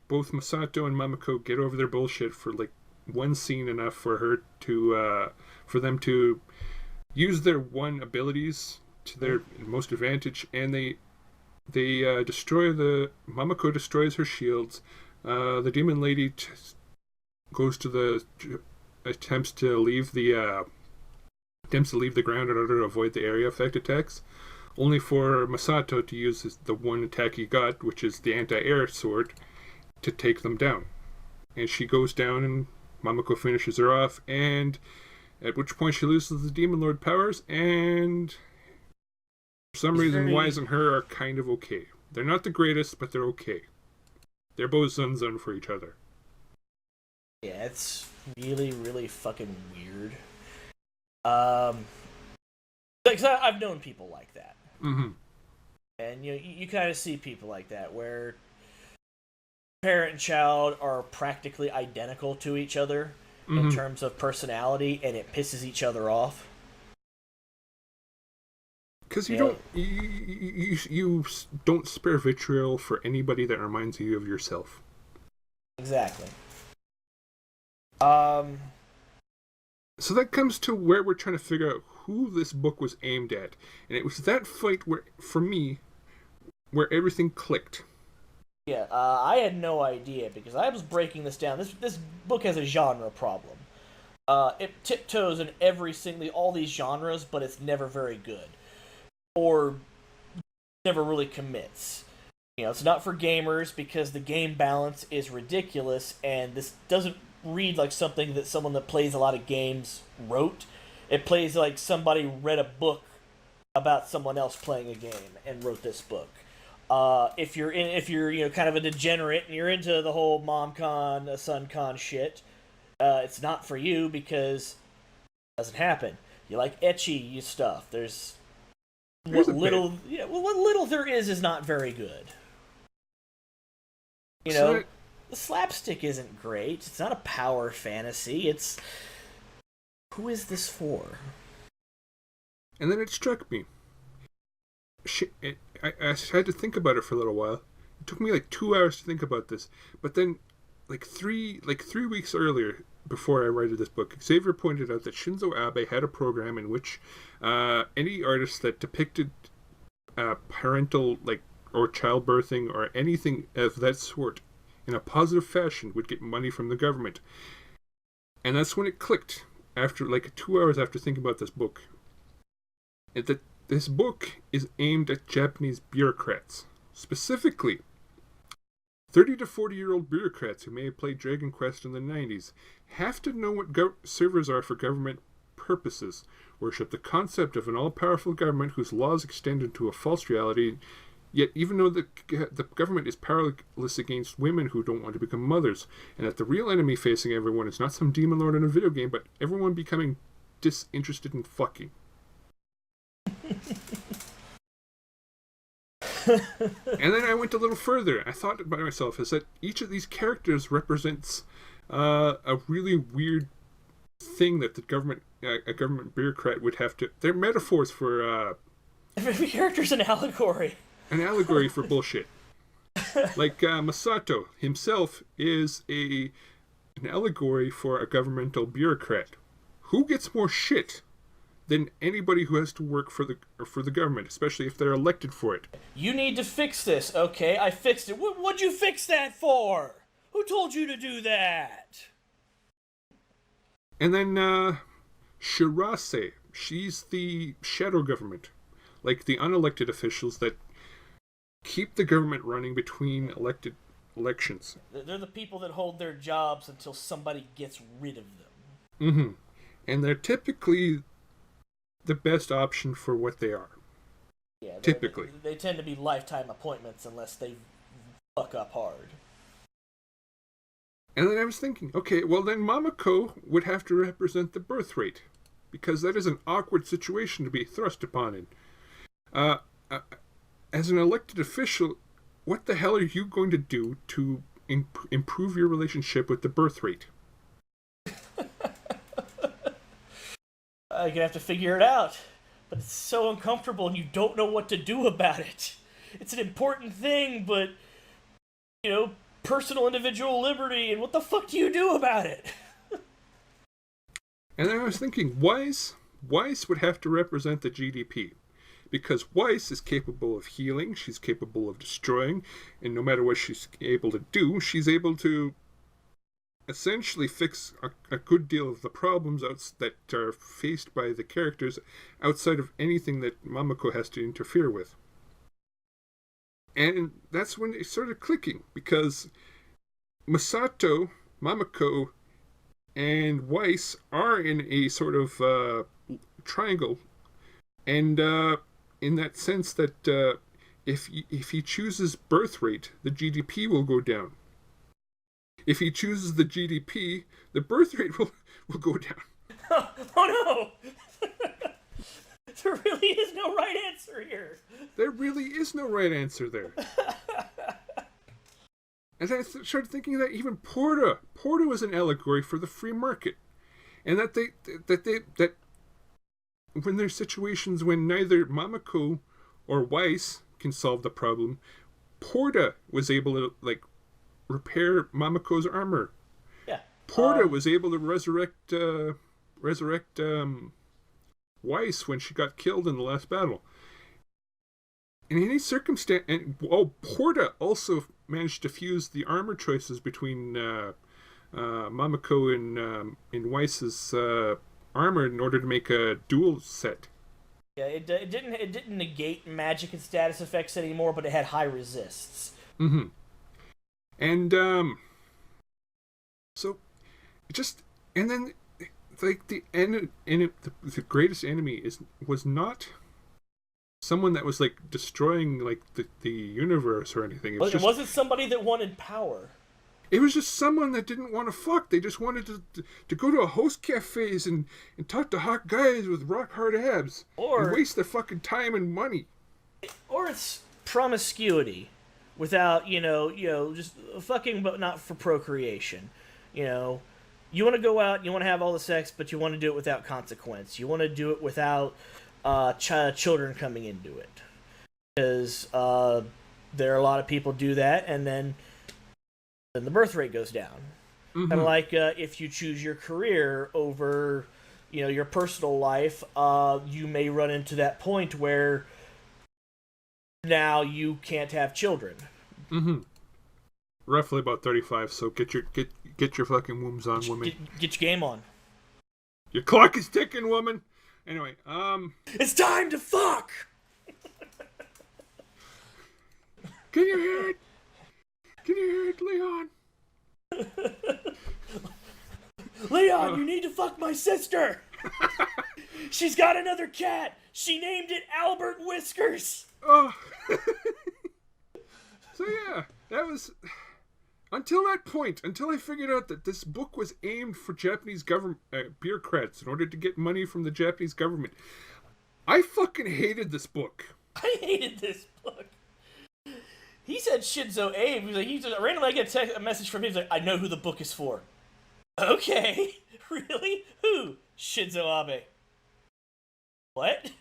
both Masato and Mamako, get over their bullshit for like one scene enough for her to for them to use their one abilities to their most advantage, and they destroy Mamako destroys her shields. The demon lady goes to the attempts to leave the ground in order to avoid the area effect attacks, only for Masato to use the one attack he got, which is the anti-air sword, to take them down. And she goes down, and Mamako finishes her off, and at which point she loses the Demon Lord powers, and for some reason Weiss and her are kind of okay. They're not the greatest, but they're okay. They're both zun for each other. Yeah, it's really, really fucking weird. Because I've known people like that. Mm-hmm. And you kind of see people like that where parent and child are practically identical to each other in terms of personality, and it pisses each other off. Because you don't spare vitriol for anybody that reminds you of yourself. Exactly. So that comes to where we're trying to figure out who this book was aimed at, and it was that fight where, for me, where everything clicked. Yeah, I had no idea because I was breaking this down. This book has a genre problem. It tiptoes in all these genres, but it's never very good, or never really commits. It's not for gamers because the game balance is ridiculous, and this doesn't read like something that someone that plays a lot of games wrote. It plays like somebody read a book about someone else playing a game and wrote this book. If you're kind of a degenerate and you're into the whole mom con, son con shit, it's not for you because it doesn't happen. You like ecchi stuff. What little there is not very good. The slapstick isn't great. It's not a power fantasy. Who is this for? And then it struck me. I had to think about it for a little while. It took me like 2 hours to think about this. But then, like three weeks earlier, before I wrote this book, Xavier pointed out that Shinzo Abe had a program in which any artist that depicted parental, like, or childbirthing or anything of that sort in a positive fashion would get money from the government. And that's when it clicked, after like 2 hours after thinking about this book, that this book is aimed at Japanese bureaucrats, specifically 30 to 40-year-old bureaucrats who may have played Dragon Quest in the 90s have to know what servers are for government purposes, worship the concept of an all-powerful government whose laws extend into a false reality, yet even though the government is powerless against women who don't want to become mothers, and that the real enemy facing everyone is not some demon lord in a video game, but everyone becoming disinterested in fucking. And then I went a little further. I thought by myself is that each of these characters represents a really weird thing that the government, a government bureaucrat would have to. They're metaphors for. Every character's an allegory. An allegory for bullshit. Like Masato himself is an allegory for a governmental bureaucrat. Who gets more shit than anybody who has to work for the government, especially if they're elected for it? You need to fix this. Okay, I fixed it. What'd you fix that for? Who told you to do that? And then Shirase, she's the shadow government, like the unelected officials that keep the government running between elections. They're the people that hold their jobs until somebody gets rid of them. Mm-hmm. And they're typically the best option for what they are. Yeah, typically. They tend to be lifetime appointments unless they fuck up hard. And then I was thinking, okay, well then Mamako would have to represent the birth rate, because that is an awkward situation to be thrust upon in. As an elected official, what the hell are you going to do to improve your relationship with the birth rate? You're going to have to figure it out. But it's so uncomfortable and you don't know what to do about it. It's an important thing, but, personal individual liberty, and what the fuck do you do about it? And then I was thinking, Weiss would have to represent the GDP. Because Weiss is capable of healing, she's capable of destroying, and no matter what she's able to do, she's able to essentially fix a good deal of the problems that are faced by the characters outside of anything that Mamako has to interfere with. And that's when it started clicking, because Masato, Mamako, and Weiss are in a sort of triangle, and in that sense that if he chooses birth rate, the GDP will go down. If he chooses the GDP, the birth rate will go down. Oh no! There really is no right answer here. There really is no right answer there. And then I started thinking that even Porta was an allegory for the free market, and that when there's situations when neither Mamako or Weiss can solve the problem, Porta was able to repair Mamako's armor. Yeah. Porta was able to resurrect Weiss when she got killed in the last battle. In any circumstance, Porta also managed to fuse the armor choices between Mamako and Weiss's armor in order to make a dual set. Yeah, it didn't negate magic and status effects anymore, but it had high resists. Mm-hmm. And so and then the greatest enemy was not someone that was destroying the universe or anything. It wasn't somebody that wanted power. It was just someone that didn't want to fuck. They just wanted to go to a host cafes and talk to hot guys with rock hard abs and waste their fucking time and money. Or it's promiscuity. Without, just fucking, but not for procreation. You want to go out, you want to have all the sex, but you want to do it without consequence. You want to do it without children coming into it. Because there are a lot of people do that, and then the birth rate goes down. Mm-hmm. Kind of like if you choose your career over, your personal life, you may run into that point where now you can't have children. Mm-hmm. Roughly about 35. So get your fucking wombs on, woman. Get your game on. Your clock is ticking, woman. Anyway, it's time to fuck. Can you hear it? Can you hear it, Leon? Leon, you need to fuck my sister. She's got another cat. She named it Albert Whiskers. Oh. So yeah, that was... Until that point, until I figured out that this book was aimed for Japanese government bureaucrats in order to get money from the Japanese government, I fucking hated this book. I hated this book. He said Shinzo Abe. Randomly I get a message from him. He's like, I know who the book is for. Okay, really? Who? Shinzo Abe. What?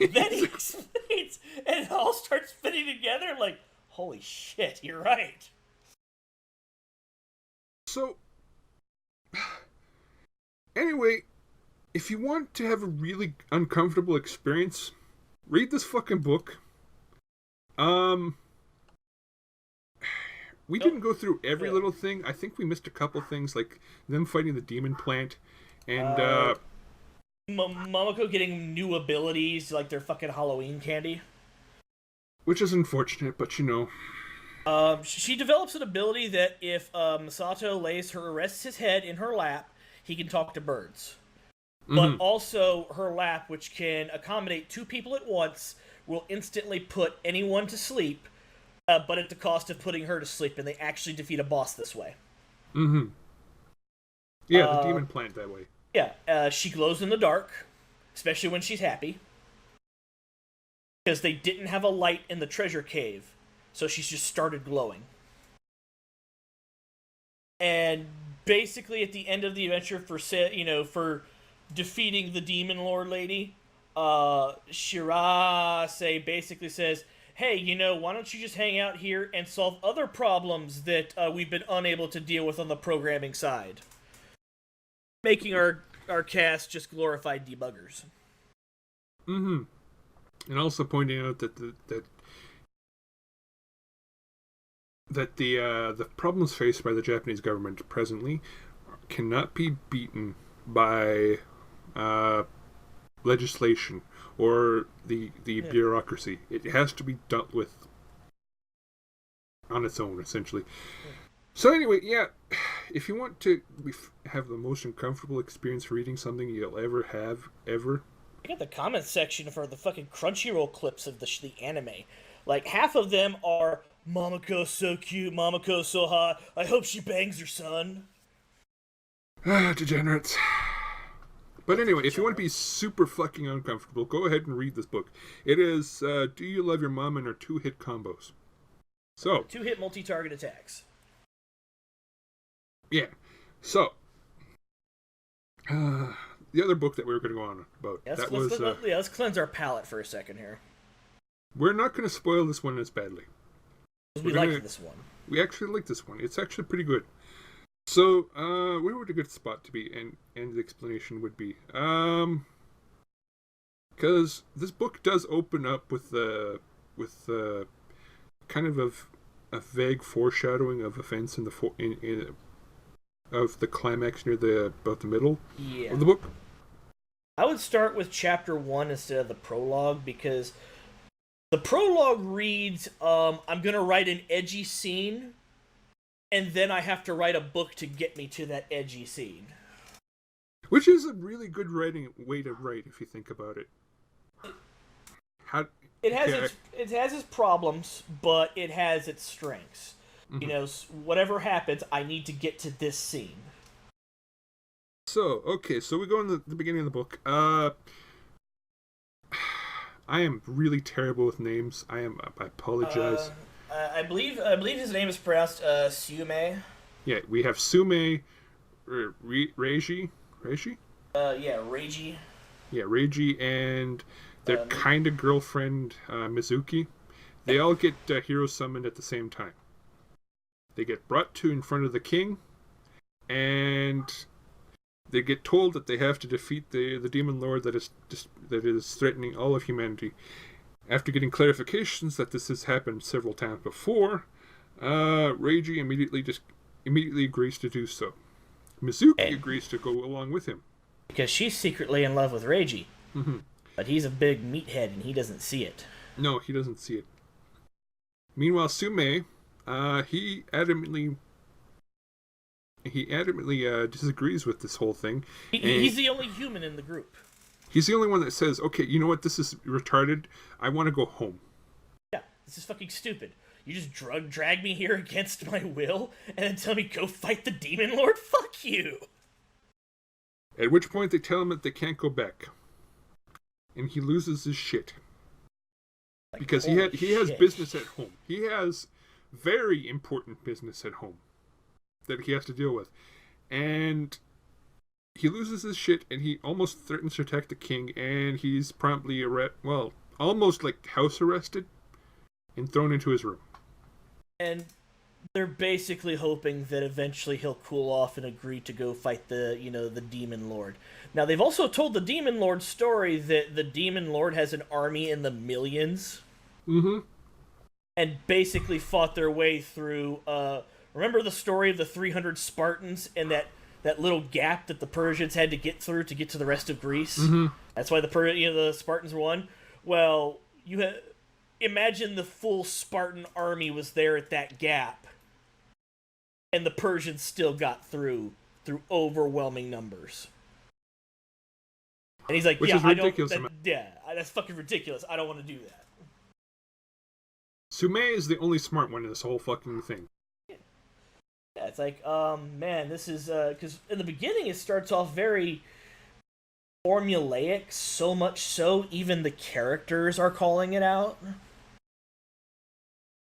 Then he explains, and it all starts fitting together. I'm like, holy shit, you're right. So, anyway, if you want to have a really uncomfortable experience, read this fucking book. We didn't go through every little thing. I think we missed a couple things, like them fighting the demon plant, and Momoko getting new abilities, like their fucking Halloween candy. Which is unfortunate, but she develops an ability that if Masato rests his head in her lap, he can talk to birds. Mm-hmm. But also her lap, which can accommodate 2 people at once, will instantly put anyone to sleep, but at the cost of putting her to sleep, and they actually defeat a boss this way. Mm-hmm. Yeah, the demon plant that way. Yeah, she glows in the dark, especially when she's happy. Because they didn't have a light in the treasure cave, so she's just started glowing. And basically at the end of the adventure for defeating the demon lord lady, Shirase basically says, hey, why don't you just hang out here and solve other problems that we've been unable to deal with on the programming side. Making our cast just glorified debuggers. Mm-hmm. And also pointing out that the problems faced by the Japanese government presently cannot be beaten by legislation or the bureaucracy. It has to be dealt with on its own, essentially. Yeah. So anyway, yeah, if you want to have the most uncomfortable experience reading something you'll ever have, ever... I got the comments section for the fucking Crunchyroll clips of the anime. Like, half of them are, Momoko's so cute, Momoko's so hot, I hope she bangs her son. Degenerates. But anyway, if you want to be super fucking uncomfortable, go ahead and read this book. It is Do You Love Your Mom and Her 2-Hit Combos. So 2-hit multi-target attacks. Yeah. So the other book that we were going to go on about, let's cleanse our palate for a second here. We're not going to spoil this one as badly. We like this one. We actually like this one. It's actually pretty good. So, where would a good spot to be and the explanation would be? Because this book does open up with kind of a vague foreshadowing of events in of the climax near about the middle of the book. I would start with chapter 1 instead of the prologue, because the prologue reads, I'm going to write an edgy scene, and then I have to write a book to get me to that edgy scene. Which is a really good way to write, if you think about it. It has its problems, but it has its strengths. Mm-hmm. Whatever happens, I need to get to this scene. So we go in the beginning of the book. I am really terrible with names. I apologize. I believe his name is pronounced Sume. Yeah, we have Sume, Reiji. Yeah, Reiji. Yeah, Reiji, and their kind of girlfriend, Mizuki, they all get hero summoned at the same time. They get brought to in front of the king, and they get told that they have to defeat the demon lord that is threatening all of humanity. After getting clarifications that this has happened several times before, Reiji immediately agrees to do so. Mizuki agrees to go along with him. Because she's secretly in love with Reiji. Mm-hmm. But he's a big meathead and he doesn't see it. No, he doesn't see it. Meanwhile, Sume, he adamantly disagrees with this whole thing. He's the only human in the group. He's the only one that says, okay, you know what, this is retarded. I want to go home. Yeah, this is fucking stupid. You just drag me here against my will and then tell me go fight the demon lord? Fuck you! At which point they tell him that they can't go back. And he loses his shit. Like, because he has business at home. He has very important business at home that he has to deal with. And he loses his shit, and he almost threatens to attack the king, and he's promptly almost like house arrested and thrown into his room. And they're basically hoping that eventually he'll cool off and agree to go fight the demon lord. Now, they've also told the demon lord story that the demon lord has an army in the millions. Mm-hmm. And basically fought their way through, remember the story of the 300 Spartans and that little gap that the Persians had to get through to get to the rest of Greece? Mm-hmm. That's why the Spartans won? Well, imagine the full Spartan army was there at that gap. And the Persians still got through overwhelming numbers. And he's like, Which is ridiculous. That's fucking ridiculous. I don't want to do that. Sume is the only smart one in this whole fucking thing. Yeah, it's like, man, this is, because in the beginning it starts off very formulaic, so much so even the characters are calling it out.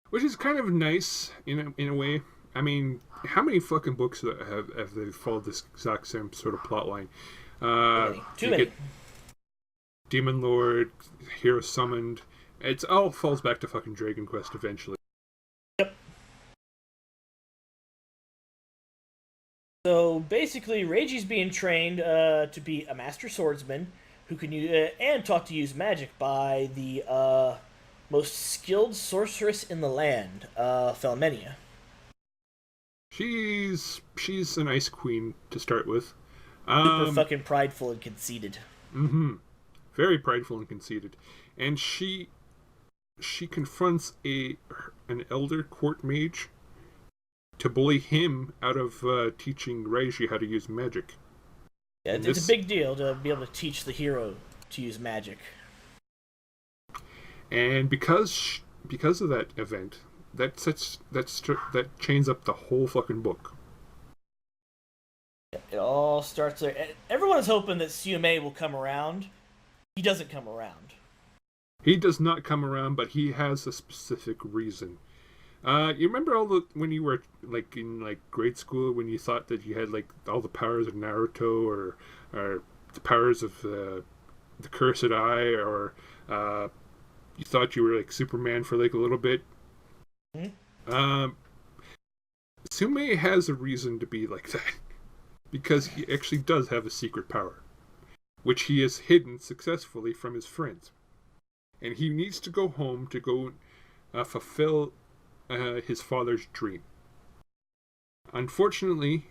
Which is kind of nice, in a way. I mean, how many fucking books have they followed this exact same sort of plotline? Too many. Demon Lord, Hero Summoned. It all falls back to fucking Dragon Quest eventually. Yep. So basically, Reiji's being trained to be a master swordsman who can use and taught to use magic by the most skilled sorceress in the land, Felmenia. She's an ice queen to start with. Super fucking prideful and conceited. Mm-hmm. Very prideful and conceited. And she confronts an elder court mage to bully him out of teaching Reiji how to use magic. Yeah, it's a big deal to be able to teach the hero to use magic. And because of that event, that chains up the whole fucking book. It all starts there. Everyone is hoping that Sume will come around. He doesn't come around. He does not come around, but he has a specific reason. You remember when you were in grade school when you thought that you had all the powers of Naruto or the powers of the Cursed Eye, or you thought you were Superman for a little bit? Mm-hmm. Sume has a reason to be like that because he actually does have a secret power, which he has hidden successfully from his friends. And he needs to go home to go fulfill his father's dream. Unfortunately,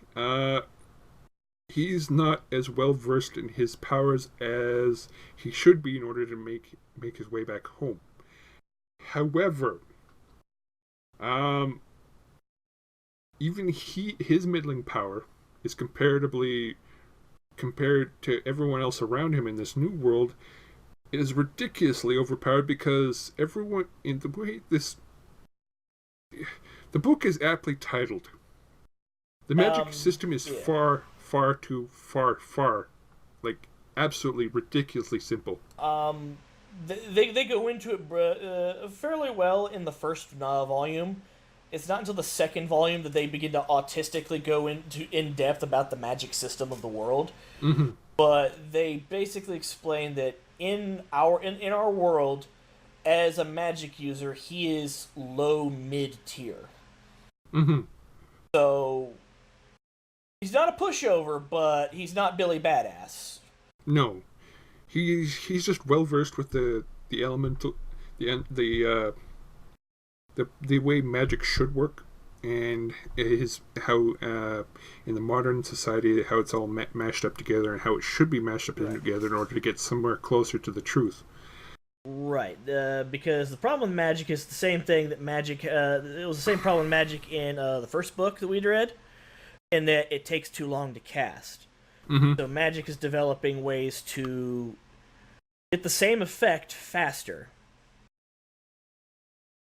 he's not as well versed in his powers as he should be in order to make his way back home. However, even his middling power is compared to everyone else around him in this new world, is ridiculously overpowered because everyone in the way the book is aptly titled. The magic system is far too absolutely ridiculously simple. They go into it fairly well in the first volume. It's not until the second volume that they begin to autistically go in depth about the magic system of the world. Mm-hmm. But they basically explain that in our world, as a magic user, he is low mid tier. Mm-hmm. So he's not a pushover, but he's not Billy Badass. No, he's just well versed with the elemental the way magic should work, and his how in the modern society how it's all mashed up together and how it should be mashed up together in order to get somewhere closer to the truth. Right, because the problem with magic is the same thing that magic. It was the same problem with magic in the first book that we'd read, in that it takes too long to cast. Mm-hmm. So magic is developing ways to get the same effect faster.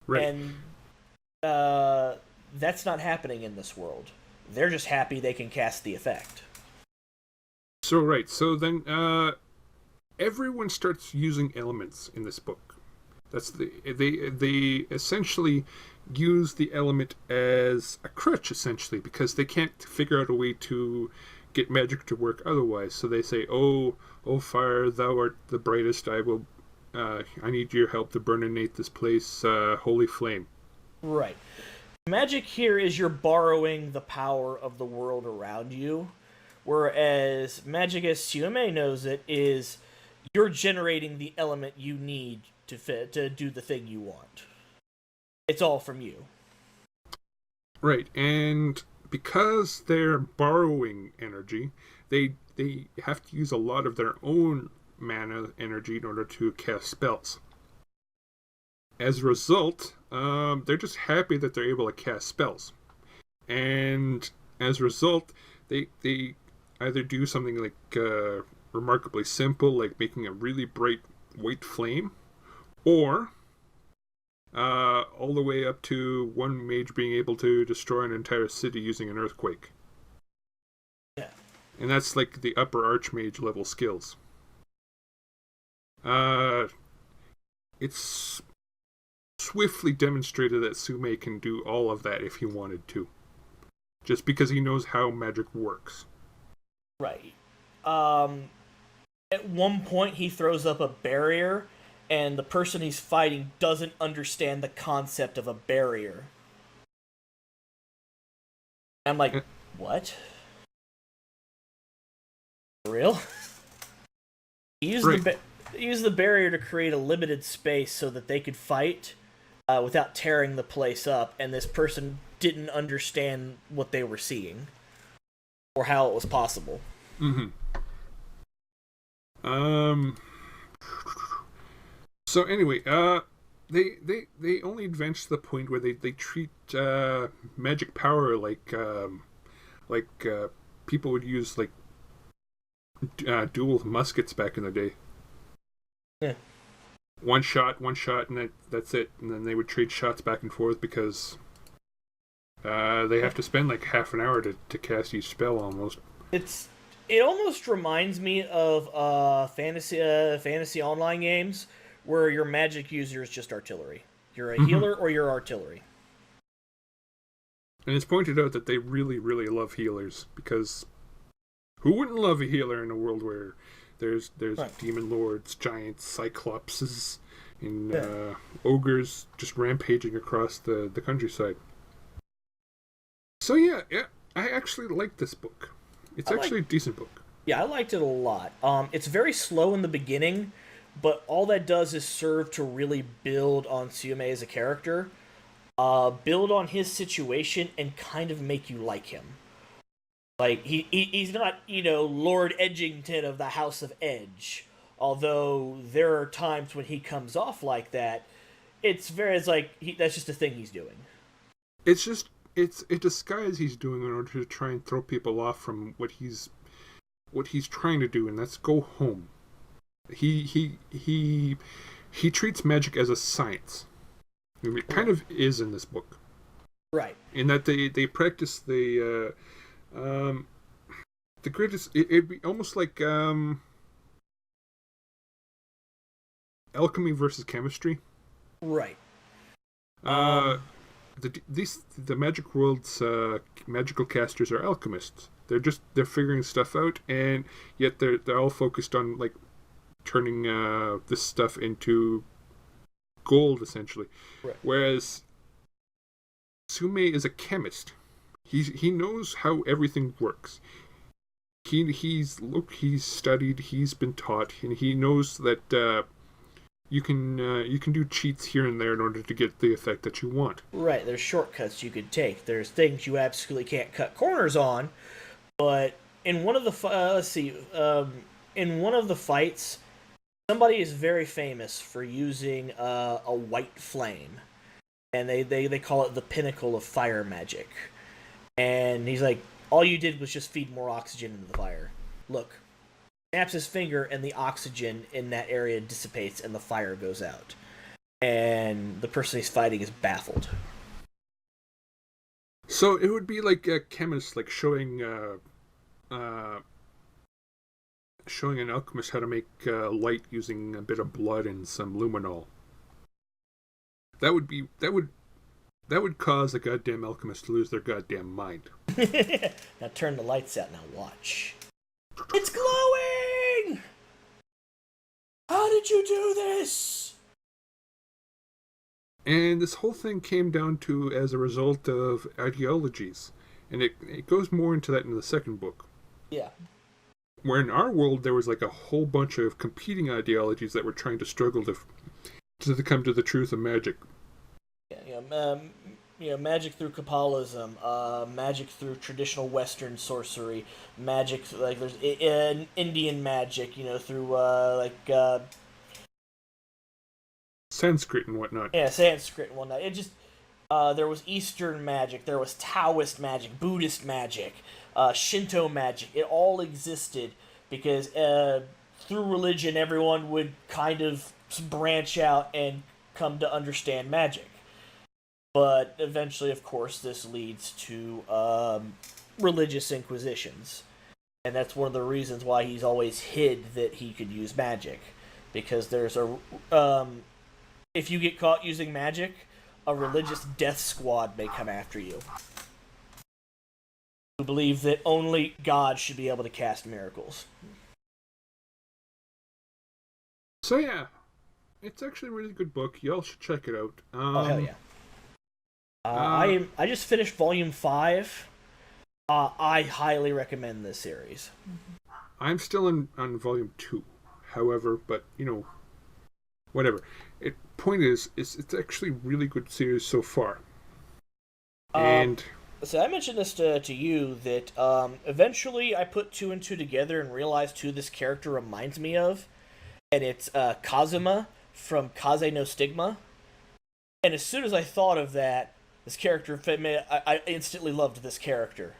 Right. And that's not happening in this world. They're just happy they can cast the effect. So then everyone starts using elements in this book. That's they essentially use the element as a crutch, essentially, because they can't figure out a way to get magic to work otherwise. So they say, "Oh, fire, thou art the brightest. I need your help to burninate this place, holy flame." Right. Magic here is you're borrowing the power of the world around you, whereas magic as Tsume knows it is you're generating the element you need to do the thing you want. It's all from you. Right, and because they're borrowing energy, they have to use a lot of their own mana energy in order to cast spells. As a result, they're just happy that they're able to cast spells. And as a result, they either do something like remarkably simple, like making a really bright white flame, or all the way up to one mage being able to destroy an entire city using an earthquake. Yeah. And that's like the upper archmage level skills. It's swiftly demonstrated that Tsume can do all of that if he wanted to. Just because he knows how magic works. Right. At one point he throws up a barrier, and the person he's fighting doesn't understand the concept of a barrier. I'm like, what? For real? He used the barrier to create a limited space so that they could fight without tearing the place up, and this person didn't understand what they were seeing or how it was possible. Mm-hmm. So anyway, they only advance to the point where they treat magic power like people would use like dual muskets back in the day. Yeah. One shot, and that's it. And then they would trade shots back and forth because they have to spend like half an hour to cast each spell almost. It almost reminds me of fantasy online games where your magic user is just artillery. You're a healer or you're artillery. And it's pointed out that they really, really love healers, because who wouldn't love a healer in a world where there's right. Demon lords, giants, cyclopses, and ogres just rampaging across the countryside. So yeah, I actually like this book. It's actually a decent book. Yeah, I liked it a lot. It's very slow in the beginning, but all that does is serve to really build on Tsume as a character, build on his situation, and kind of make you like him. Like, he's not, Lord Edgington of the House of Edge. Although there are times when he comes off like that, that's just a thing he's doing. It's a disguise he's doing in order to try and throw people off from what he's trying to do, and that's go home. He treats magic as a science. I mean, it kind of is in this book, right? In that they practice the greatest. It'd be almost like alchemy versus chemistry, right? The magic world's magical casters are alchemists. They're figuring stuff out, and yet they're all focused on like turning this stuff into gold, essentially. Right. Whereas Sume is a chemist. He knows how everything works. He's studied. He's been taught, and he knows that you can do cheats here and there in order to get the effect that you want. Right. There's shortcuts you could take. There's things you absolutely can't cut corners on. But in one of the in one of the fights, somebody is very famous for using a white flame, and they call it the pinnacle of fire magic. And he's like, all you did was just feed more oxygen into the fire. Look, snaps his finger, and the oxygen in that area dissipates, and the fire goes out. And the person he's fighting is baffled. So it would be like a chemist, like showing an alchemist how to make light using a bit of blood and some luminol. That would cause a goddamn alchemist to lose their goddamn mind. Now turn the lights out. Now watch. It's glowing! How did you do this? And this whole thing came down to as a result of ideologies. And it goes more into that in the second book. Yeah. Where in our world there was like a whole bunch of competing ideologies that were trying to struggle to come to the truth of magic. Yeah, magic through Kabbalism, magic through traditional Western sorcery, magic like there's Indian magic, through Sanskrit and whatnot. Yeah, Sanskrit and whatnot. It just there was Eastern magic, there was Taoist magic, Buddhist magic, Shinto magic. It all existed because through religion, everyone would kind of branch out and come to understand magic. But eventually, of course, this leads to religious inquisitions. And that's one of the reasons why he's always hid that he could use magic. Because there's if you get caught using magic, a religious death squad may come after you. Who believe that only God should be able to cast miracles. So yeah, it's actually a really good book. Y'all should check it out. Oh, hell yeah. I just finished Volume 5. I highly recommend this series. I'm still on Volume 2, however, but, whatever. Point is, it's actually a really good series so far. So I mentioned this to you, that eventually I put 2 and 2 together and realized who this character reminds me of. And it's Kazuma from Kaze no Stigma. And as soon as I thought of that, this character fit me. I instantly loved this character.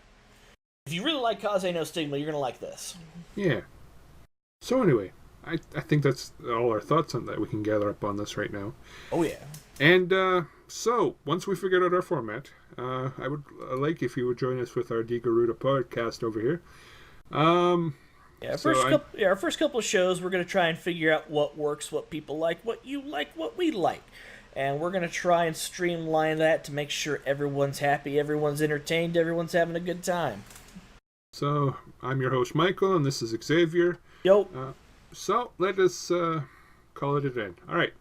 If you really like Kaze no Stigma, you're going to like this. Yeah. So anyway, I think that's all our thoughts on that we can gather up on this right now. Oh, yeah. And so, once we figured out our format, I would like if you would join us with our DEGARUTA podcast over here. Our first couple of shows, we're going to try and figure out what works, what people like, what you like, what we like. And we're going to try and streamline that to make sure everyone's happy, everyone's entertained, everyone's having a good time. So, I'm your host, Michael, and this is Xavier. Yo. So, let us call it a day. All right.